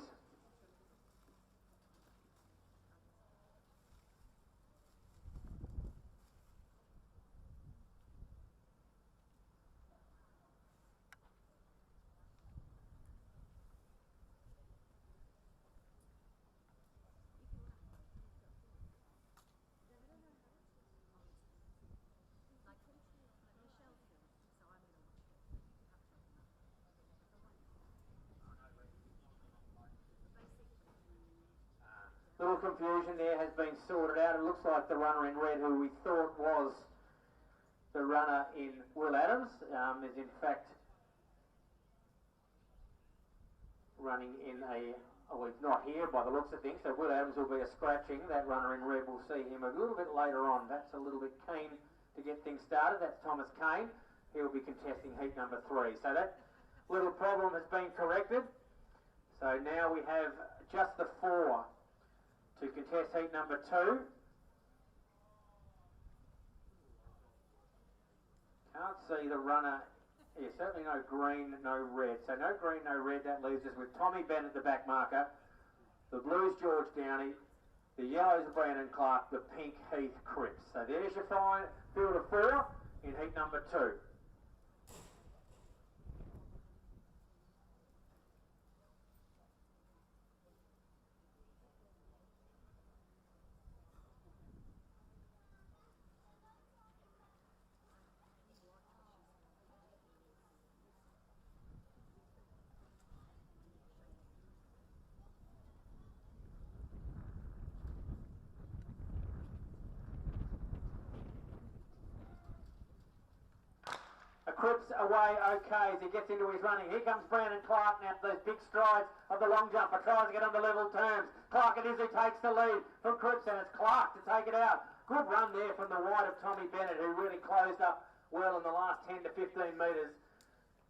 Little confusion there has been sorted out. It looks like the runner in red, who we thought was the runner in Will Adams, is in fact running in a, well, he's not here by the looks of things, so Will Adams will be a scratching. That runner in red, we'll see him a little bit later on. That's a little bit keen to get things started. That's Thomas Kane. He'll be contesting heat number 3. So that little problem has been corrected. So now we have just the 4 to contest heat number 2. Can't see the runner. Yeah, certainly no green, no red. So no green, no red. That leaves us with Tommy Bennett, the back marker. The blue's George Downey. The yellow's Brandon Clark. The pink, Heath Cripps. So there's your fine field of 4 in heat number 2. Cripps away okay as he gets into his running. Here comes Brandon Clark now, those big strides of the long jumper, tries to get under level terms. Clark it is who takes the lead from Cripps, and it's Clark to take it out. Good run there from the white of Tommy Bennett, who really closed up well in the last 10 to 15 metres.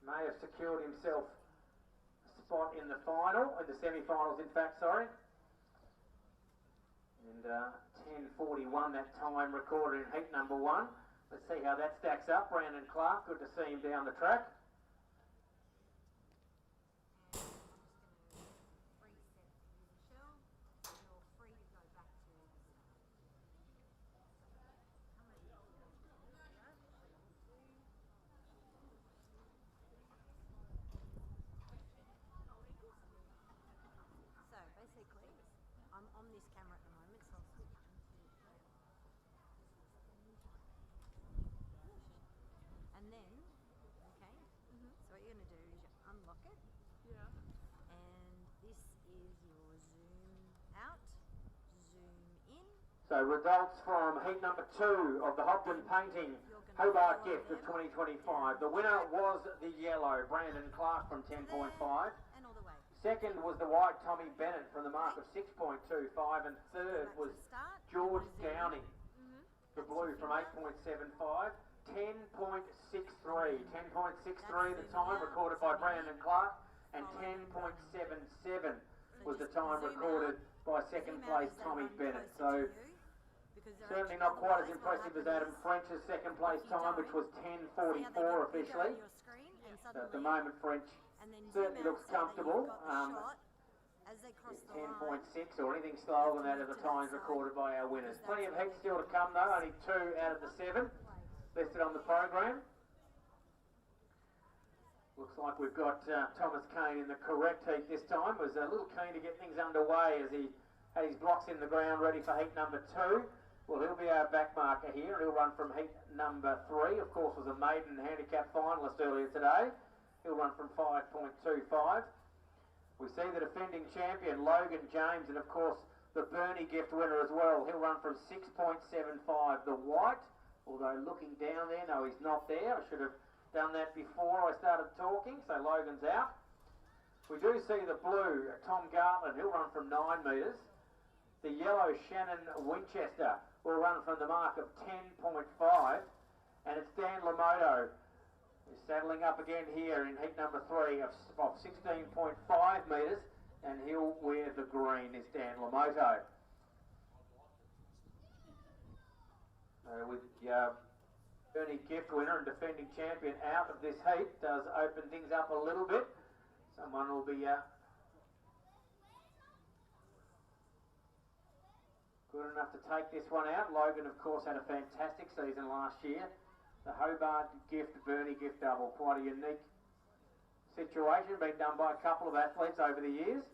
May have secured himself a spot in the final, in the semi-finals in fact, sorry. And 10:41 that time recorded in heat number 1. Let's see how that stacks up. Brandon Clark, good to see him down the track. So basically, I'm on this camera at the moment, so I'll switch and then, okay, so what you're going to do is you unlock it. Yeah. And this is your zoom out, zoom in. So results from heat number 2 of the Hobart Painting Hobart Gift of 2025. The winner was the yellow, Brandon Clark from 10.5. And all the way. Second was the white, Tommy Bennett from the mark of 6.25. And third was George Downey, the blue from 8.75. 10.63. 10.63 the time recorded by Brandon Clark, and 10.77 was the time recorded by second place Tommy Bennett. So certainly not quite as impressive as Adam French's second place time, which was 10.44 officially. So at the moment French certainly looks comfortable. 10.6 or anything slower than that of the times recorded by our winners. Plenty of heats still to come though, only 2 out of the 7 listed on the program. Looks like we've got Thomas Kane in the correct heat this time. Was a little keen to get things underway as he had his blocks in the ground ready for heat number 2. Well, he'll be our back marker here. He'll run from heat number 3. Of course, was a maiden handicap finalist earlier today. He'll run from 5.25. We see the defending champion Logan James, and of course the Bernie Gift winner as well. He'll run from 6.75. The white, although looking down there, no, he's not there. I should have done that before I started talking, so Logan's out. We do see the blue, Tom Gartland, he'll run from 9 metres. The yellow, Shannon Winchester, will run from the mark of 10.5. And it's Dan Lamoto, who's saddling up again here in heat number 3 of 16.5 metres, and he'll wear the green, is Dan Lamoto. With Bernie Gift winner and defending champion out of this heat, does open things up a little bit. Someone will be good enough to take this one out. Logan, of course, had a fantastic season last year. The Hobart Gift, Bernie Gift double, quite a unique situation, been done by a couple of athletes over the years.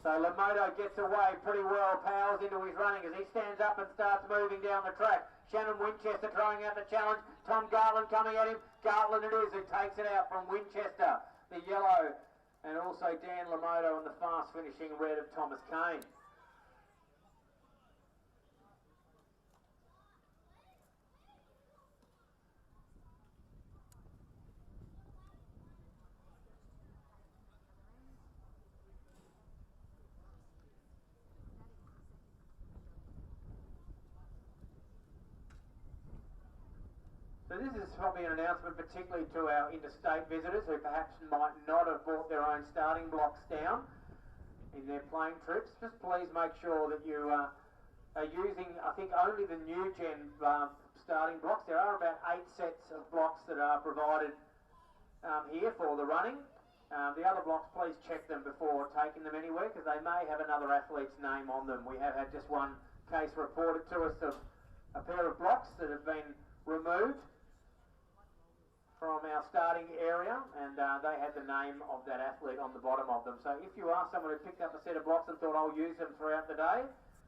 So Lamoto gets away pretty well, powers into his running as he stands up and starts moving down the track. Shannon Winchester throwing out the challenge. Tom Gartland coming at him. Gartland it is who takes it out from Winchester. The yellow, and also Dan Lamoto and the fast finishing red of Thomas Kane. So this is probably an announcement particularly to our interstate visitors who perhaps might not have brought their own starting blocks down in their plane trips. Just please make sure that you are using, I think, only the new gen starting blocks. There are about 8 sets of blocks that are provided here for the running. The other blocks, please check them before taking them anywhere because they may have another athlete's name on them. We have had just one case reported to us of a pair of blocks that have been removed from our starting area, and they had the name of that athlete on the bottom of them. So if you are someone who picked up a set of blocks and thought I'll use them throughout the day,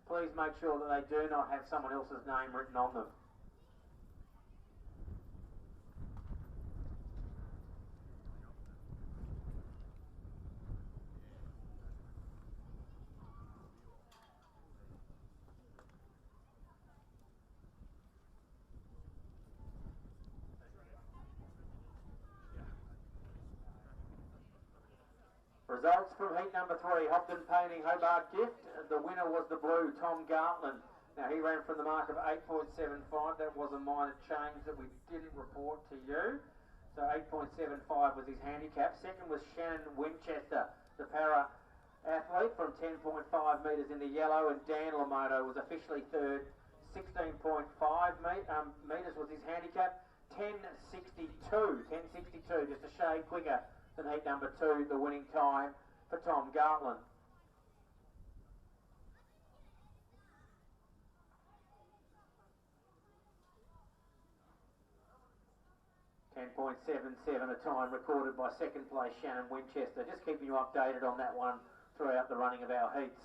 please make sure that they do not have someone else's name written on them. Results from heat number 3, Hobart Painting Hobart Gift. The winner was the blue, Tom Gartland. Now he ran from the mark of 8.75. That was a minor change that we didn't report to you. So 8.75 was his handicap. Second was Shannon Winchester, the para athlete from 10.5 metres in the yellow, and Dan Lamoto was officially third. 16.5 metres was his handicap. 10.62, just a shade quicker than heat number 2, the winning time for Tom Gartland. .77 a time recorded by second place Shannon Winchester. Just keeping you updated on that one throughout the running of our heats.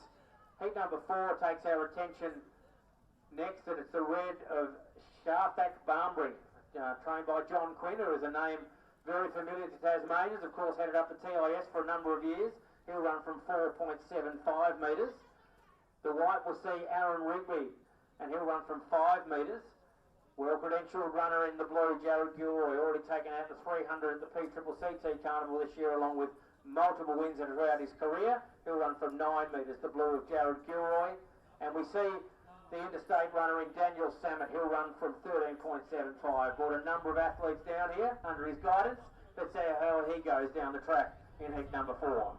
Heat number 4 takes our attention next, and it's the red of Sharthak Barmbury, trained by John Quinn, who is a name very familiar to Tasmanians. Of course, headed up the TIS for a number of years. He'll run from 4.75 metres. The white will see Aaron Rigby, and he'll run from 5 metres. Well-credentialed runner in the blue, Jared Gilroy, already taken out the 300 at the PCCT Carnival this year, along with multiple wins throughout his career. He'll run from 9 metres, the blue of Jared Gilroy. And we see the interstate runner in Daniel Samet. He'll run from 13.75. Brought a number of athletes down here under his guidance. Let's see how he goes down the track in heat number 4.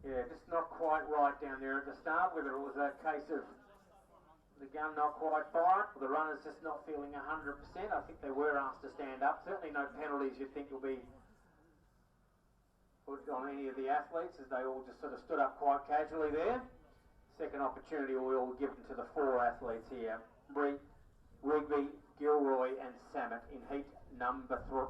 Yeah, just not quite right down there at the start, whether it was a case of the gun not quite fired, or the runner's just not feeling 100%. I think they were asked to stand up. Certainly no penalties you'd think will be put on any of the athletes, as they all just sort of stood up quite casually there. Second opportunity we will give them to the 4 athletes here. Rigby, Gilroy and Samet in heat number 4.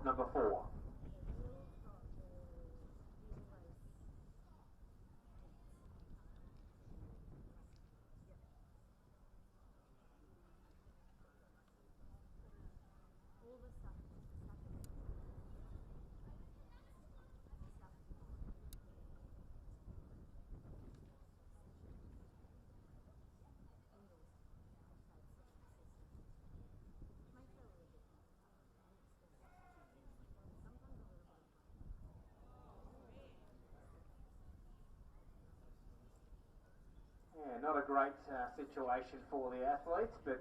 Yeah, not a great situation for the athletes, but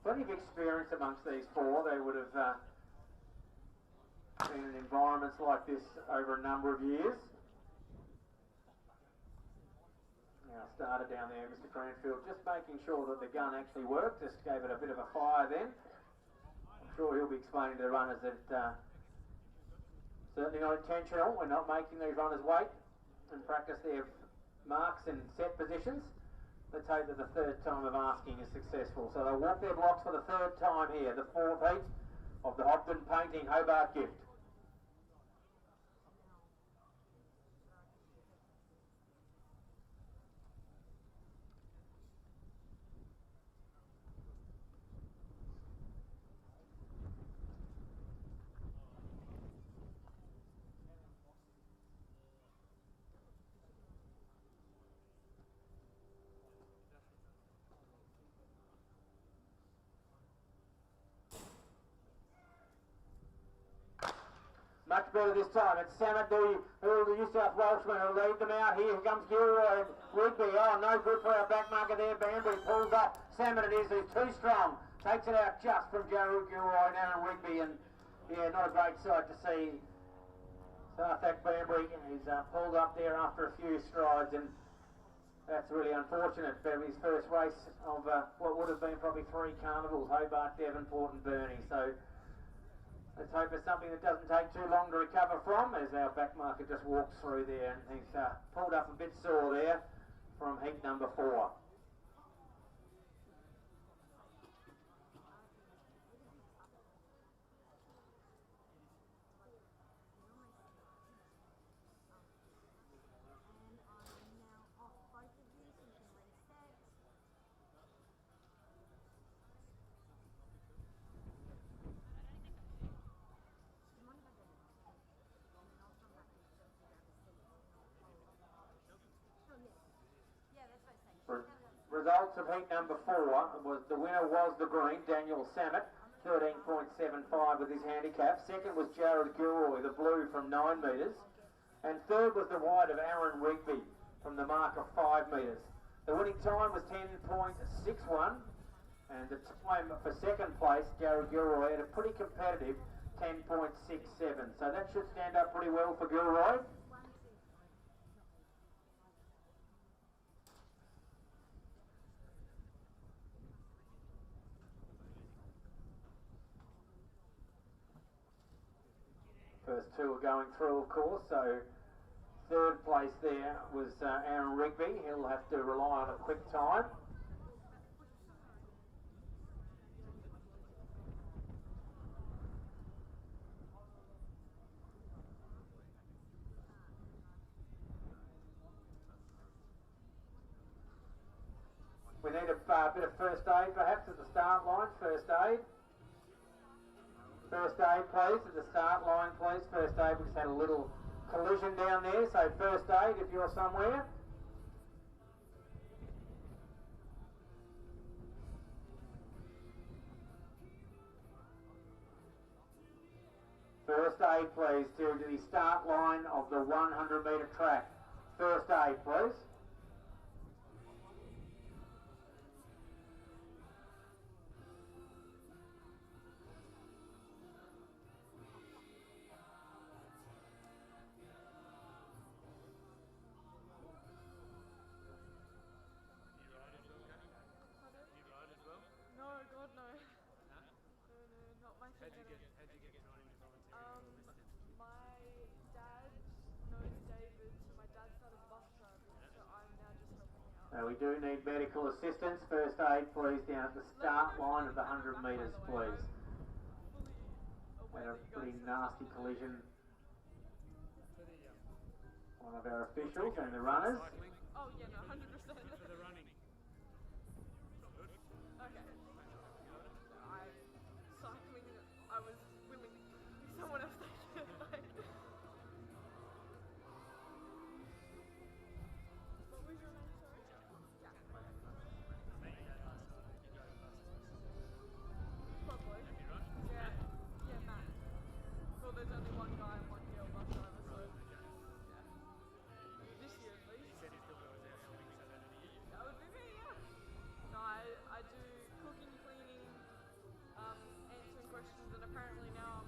plenty of experience amongst these 4. They would have been in environments like this over a number of years. Now started down there, Mr. Cranfield, just making sure that the gun actually worked. Just gave it a bit of a fire then. I'm sure he'll be explaining to the runners that certainly not intentional. We're not making these runners wait and practice their marks and set positions. Let's hope that the third time of asking is successful. So they'll walk their blocks for the 3rd time here, the 4th heat of the Hobart Painting Hobart Gift. Much better this time. It's Samet, the New South Welshman, who lead them out. Here comes Gilroy and Rigby. Oh, no good for our back marker there. Banbury pulls up. Samet it is, who's too strong. Takes it out just from Jared Gilroy and Aaron Rigby. And yeah, not a great sight to see. Sharthak Banbury is pulled up there after a few strides, and that's really unfortunate for his first race of what would have been probably 3 carnivals: Hobart, Devonport and Burnie. So let's hope it's something that doesn't take too long to recover from, as our back marker just walks through there, and he's pulled up a bit sore there from heat number 4. results of heat number 4 was the winner was the green, Daniel Samet, 13.75 with his handicap. Second was Jared Gilroy, the blue, from 9 metres. And third was the white of Aaron Rigby from the mark of 5 metres. The winning time was 10.61, and the time for second place, Jared Gilroy, had a pretty competitive 10.67. So that should stand up pretty well for Gilroy. First two are going through, of course, so third place there was Aaron Rigby. He'll have to rely on a quick time. We need a bit of first aid perhaps at the start line. First aid. First aid, please, at the start line, please. First aid, we just had a little collision down there, so first aid if you're somewhere. First aid, please, to the start line of the 100 metre track. First aid, please. We do need medical assistance. First aid, please, down at the start line of the 100 metres, please. Had a pretty nasty collision. One of our officials and the runners. Oh, yeah, no, 100%. Okay. Cycling, I was willing someone else take it. What was your name, sorry? Yeah. Probably. Yeah. Yeah, Matt. Well, there's only one guy and one girl bus driver, so yeah. This year at least. That would be me, yeah. No, I do cooking, cleaning, answering questions, and apparently now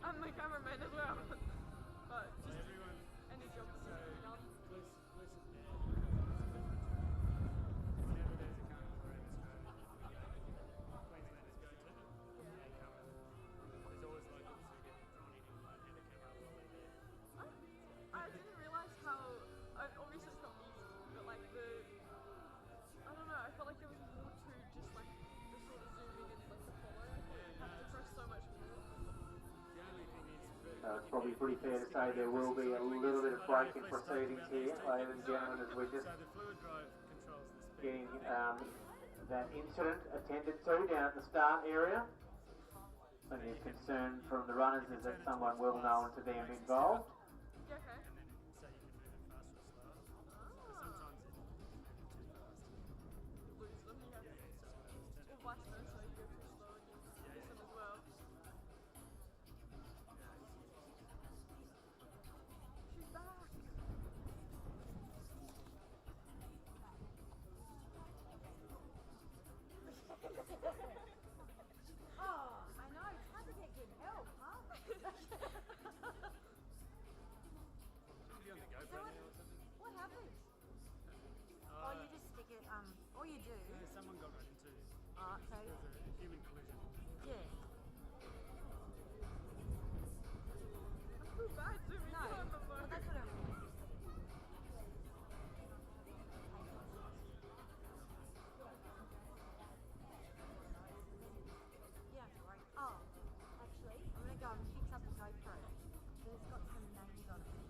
I'm the cameraman as well. But just any job that's to be done. I didn't realise how, obviously it's not easy, but like I don't know, I felt like there was more to just like the sort of zooming and like the follow. I thought you have to press so much more. It's probably pretty fair to say there will be a little bit of break in proceedings here, ladies and gentlemen, as we're just getting that incident attended to down at the start area. Plenty of concern from the runners is that someone well known to them involved. Yeah, okay. Lose them, you have, or vice versa, you go too slow and you lose them as well. She's back! Oh, I know, it's hard to get good help, huh? What happened? Oh, you just stick it, all you do. Yeah, someone got run into. So. There's a human collision. Yeah. I feel bad zooming No, in on the well, phone. that's what I mean. Yeah, right. Oh, actually, I'm going to go and fix up the GoPro. It's got some names on it.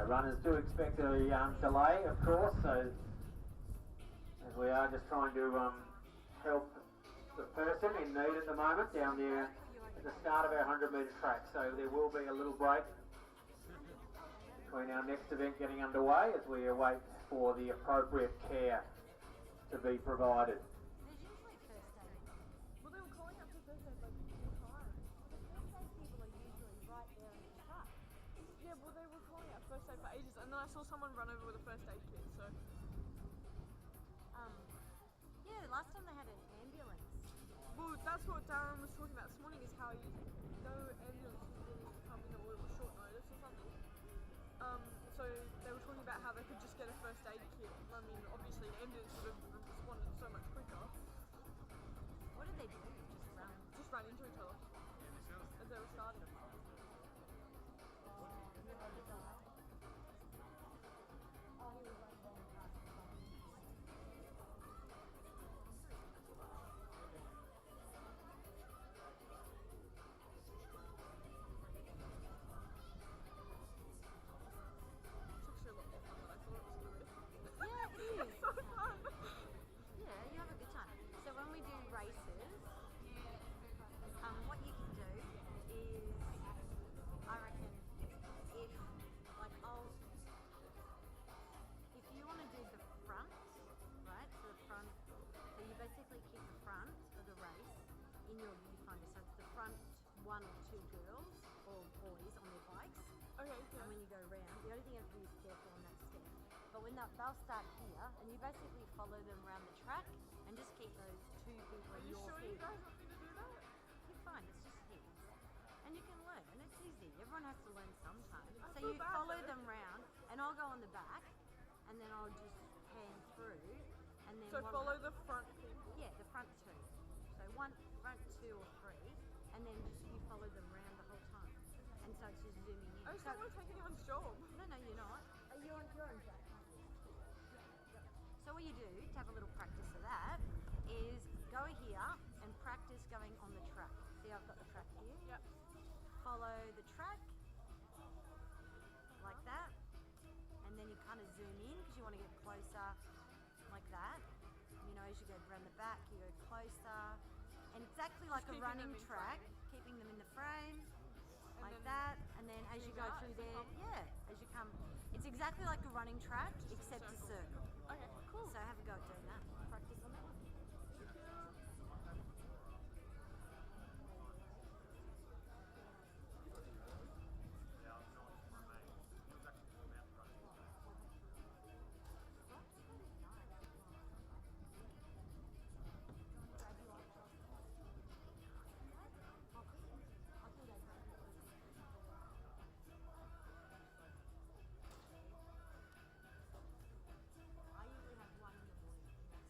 runners do expect a delay, of course, so as we are just trying to help the person in need at the moment down there at the start of our 100-metre track. So there will be a little break between our next event getting underway as we await for the appropriate care to be provided. There's usually first aid. Well, they were calling up for first aid like 4 times. The first aid people are usually right there in the truck. Yeah, well, they were calling out first aid for ages, and then I saw someone run over with a first aid kit, so... Yeah, last time they had an ambulance. Well, that's what Darren was talking about this morning, is how no ambulance was willing to come in, or it was short notice or something. So they were talking about how they could just get a first aid kit. I mean, obviously an ambulance would have responded so much quicker. What did they do? Just ran into each other as they were starting. Yeah, you have a good time. So when we do races, what you can do is, I reckon, if you want to do the front, right? So the front, so you basically keep the front of the race in your viewfinder. So it's the front 1 or 2 girls or boys on their bikes. Okay. Yeah. And when you go round, the only thing you have to be is careful on that step. But when they'll start here, and you basically follow them around the track, and just keep those 2 people Are in you your sure head. you guys want me to do that? You're fine, it's just heads. And you can learn, and it's easy. Everyone has to learn sometimes. I So feel you bad, follow though. them round, and I'll go on the back, and then I'll just pan through, and then So follow the front people? Yeah, the front 2. So front 2 or 3, and then just you follow them round the whole time. And so it's just zooming in. I just don't want to take anyone's job. No, you're not. You're on Jack. So what you do, to have a little practice of that, is go here and practice going on the track. See, I've got the track here. Yep. Follow the track, like that, and then you kind of zoom in because you want to get closer, like that. You know, as you go around the back, you go closer, and exactly like a keeping running them in track, frame. keeping them in the frame, And like then that, and then as you go out through as they there, come. as you come, it's exactly like a running track except a circle. Okay, cool. So have a go at doing that. Practice on that one. I usually have one in the morning.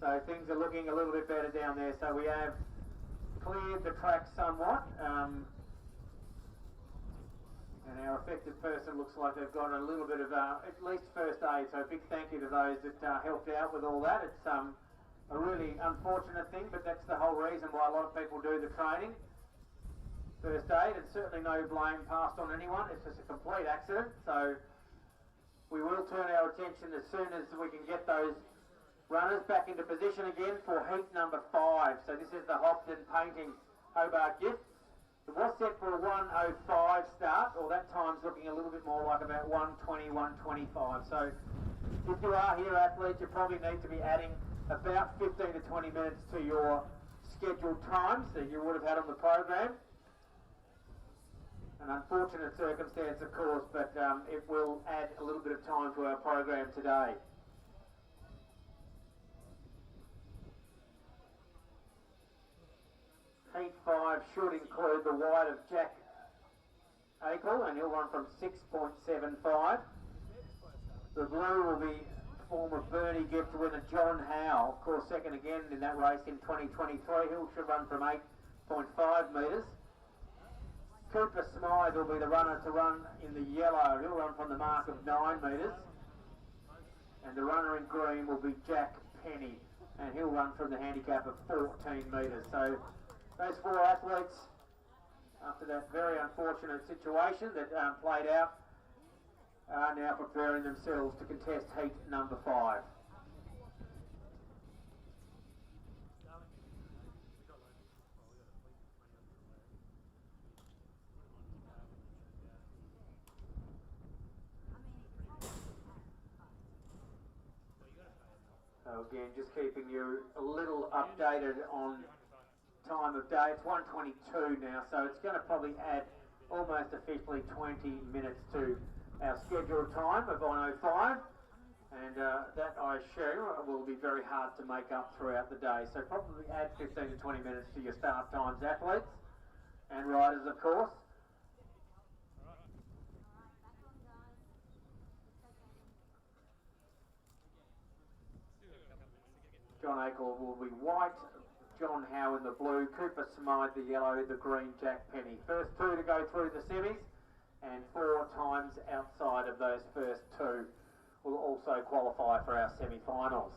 So things are looking a little bit better down there. So we have cleared the track somewhat. And our affected person looks like they've got a little bit of at least first aid. So a big thank you to those that helped out with all that. It's a really unfortunate thing, but that's the whole reason why a lot of people do the training. First aid, and certainly no blame passed on anyone. It's just a complete accident. So we will turn our attention as soon as we can get those runners back into position again for heat number 5. So this is the Hobart Painting Hobart gift. It was set for a 1:05 start, or that time's looking a little bit more like about 1:20, 1:25. So if you are here athletes, you probably need to be adding about 15 to 20 minutes to your scheduled times that you would have had on the program. An unfortunate circumstance, of course, but it will add a little bit of time to our program today. Heat 5 should include the white of Jack Akel, and he'll run from 6.75. The blue will be former Bernie gift winner John Howe, of course second again in that race in 2023. He should run from 8.5 metres. Cooper Smythe will be the runner to run in the yellow. He'll run from the mark of 9 metres. And the runner in green will be Jack Penny, and he'll run from the handicap of 14 metres. So those 4 athletes, after that very unfortunate situation that played out, are now preparing themselves to contest heat number 5. So again, just keeping you a little updated on time of day. It's 1:22 now, so it's going to probably add almost officially 20 minutes to our scheduled time of 1:05, and that I assume will be very hard to make up throughout the day. So probably add 15 to 20 minutes to your start times, athletes and riders, of course. John Akel will be white, John Howe in the blue, Cooper Smythe the yellow, the green Jack Penny. First 2 to go through the semis, and 4 times outside of those first 2 will also qualify for our semi-finals.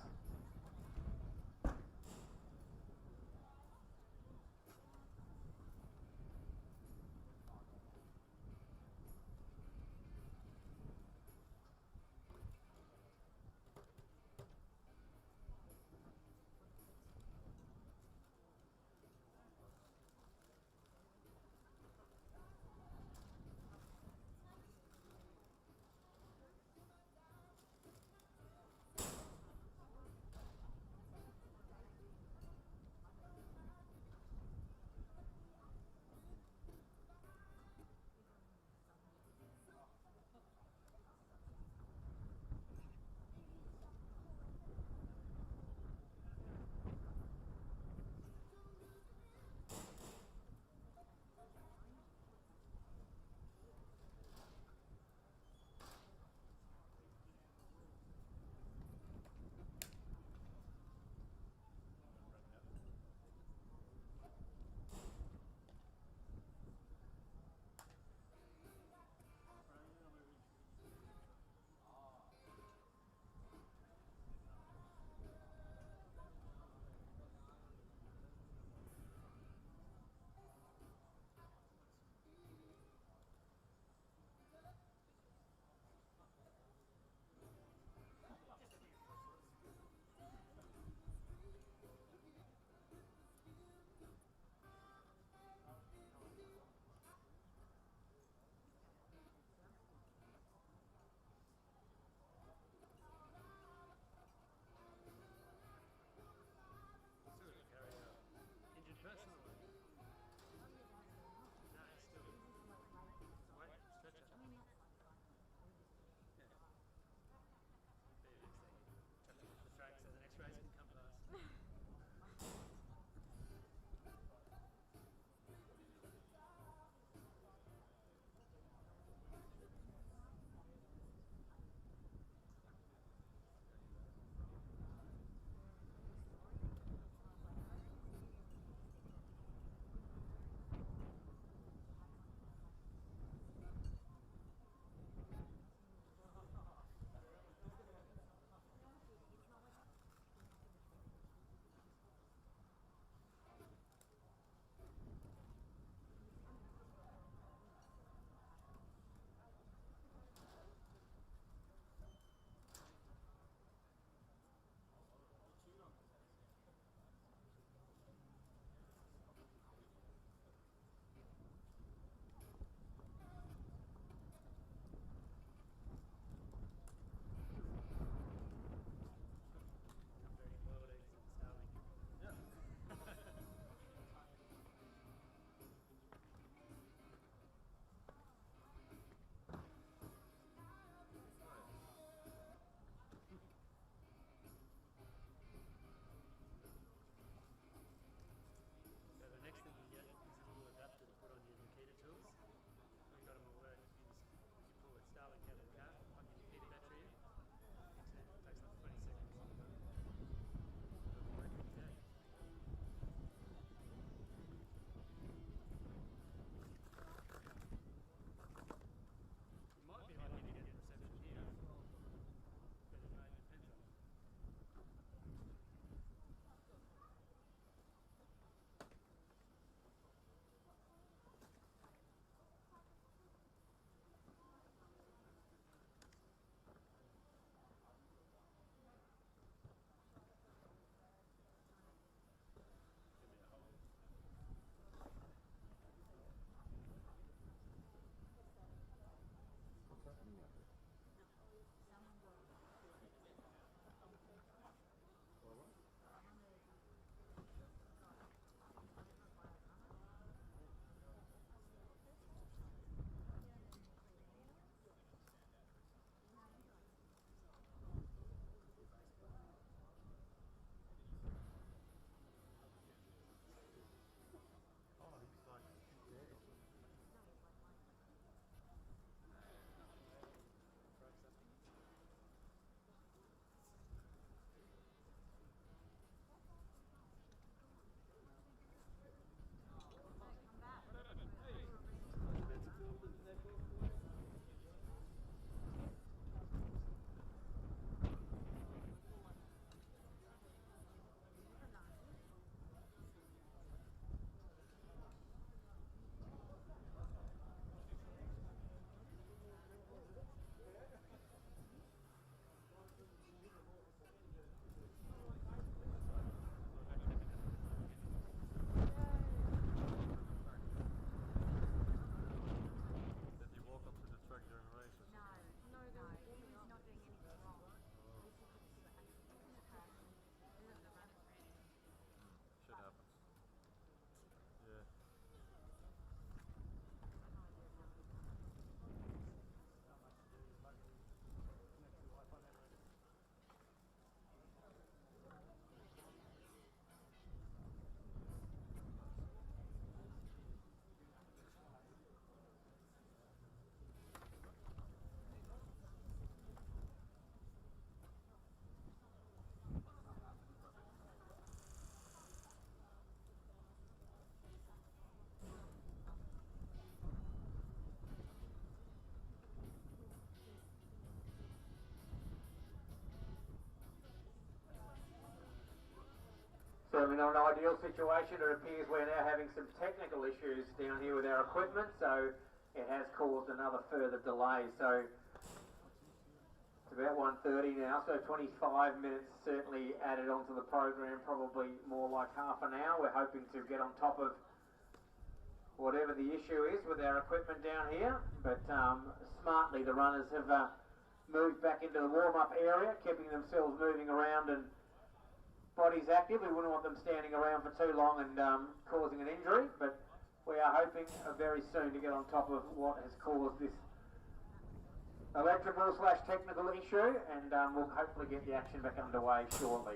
certainly not an ideal situation. It appears we're now having some technical issues down here with our equipment, so it has caused another further delay. So it's about 1:30 now, so 25 minutes certainly added onto the program, probably more like half an hour. We're hoping to get on top of whatever the issue is with our equipment down here, but smartly the runners have moved back into the warm-up area, keeping themselves moving around and bodies active. We wouldn't want them standing around for too long and causing an injury, but we are hoping very soon to get on top of what has caused this electrical / technical issue, and we'll hopefully get the action back underway shortly.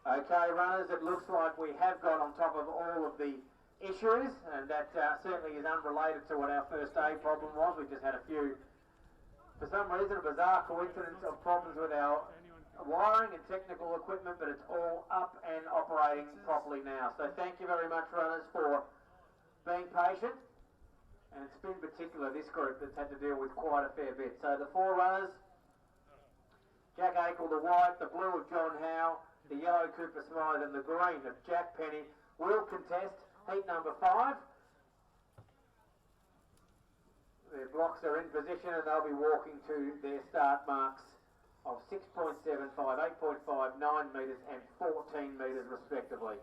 Okay, runners, it looks like we have got on top of all of the issues, and that certainly is unrelated to what our first aid problem was. We just had a few, for some reason, a bizarre coincidence of problems with our wiring and technical equipment, but it's all up and operating properly now. So thank you very much, runners, for being patient. And it's been particular this group that's had to deal with quite a fair bit. So the four runners, Jack Akel, the white, the blue of John Howe, the yellow Cooper Smythe and the green of Jack Penny will contest heat number 5. Their blocks are in position and they'll be walking to their start marks of 6.75, 8.5, 9 metres and 14 metres respectively.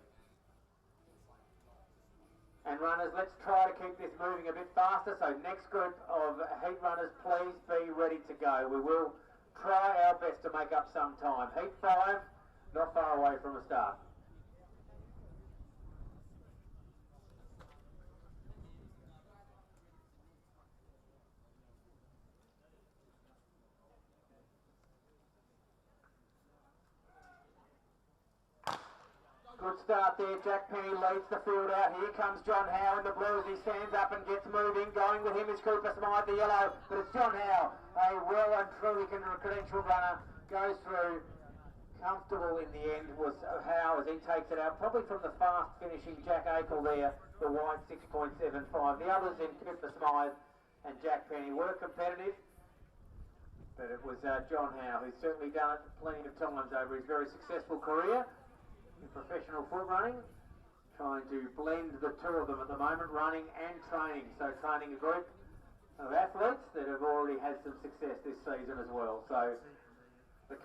And runners, let's try to keep this moving a bit faster. So next group of heat runners, please be ready to go. We will try our best to make up some time. Heat 5, not far away from a start. Good start there. Jack Penny leads the field out. Here comes John Howe in the blue as he stands up and gets moving. Going with him is Cooper Smythe, the yellow, but it's John Howe, a well and truly credentialed runner, goes through. Comfortable in the end was Howe as he takes it out, probably from the fast finishing Jack Akel there, the white 6.75. The others in Cooper Smythe and Jack Penny were competitive, but it was John Howe who's certainly done it plenty of times over his very successful career in professional foot running, trying to blend the two of them at the moment, running and training. So training a group of athletes that have already had some success this season as well. So the coach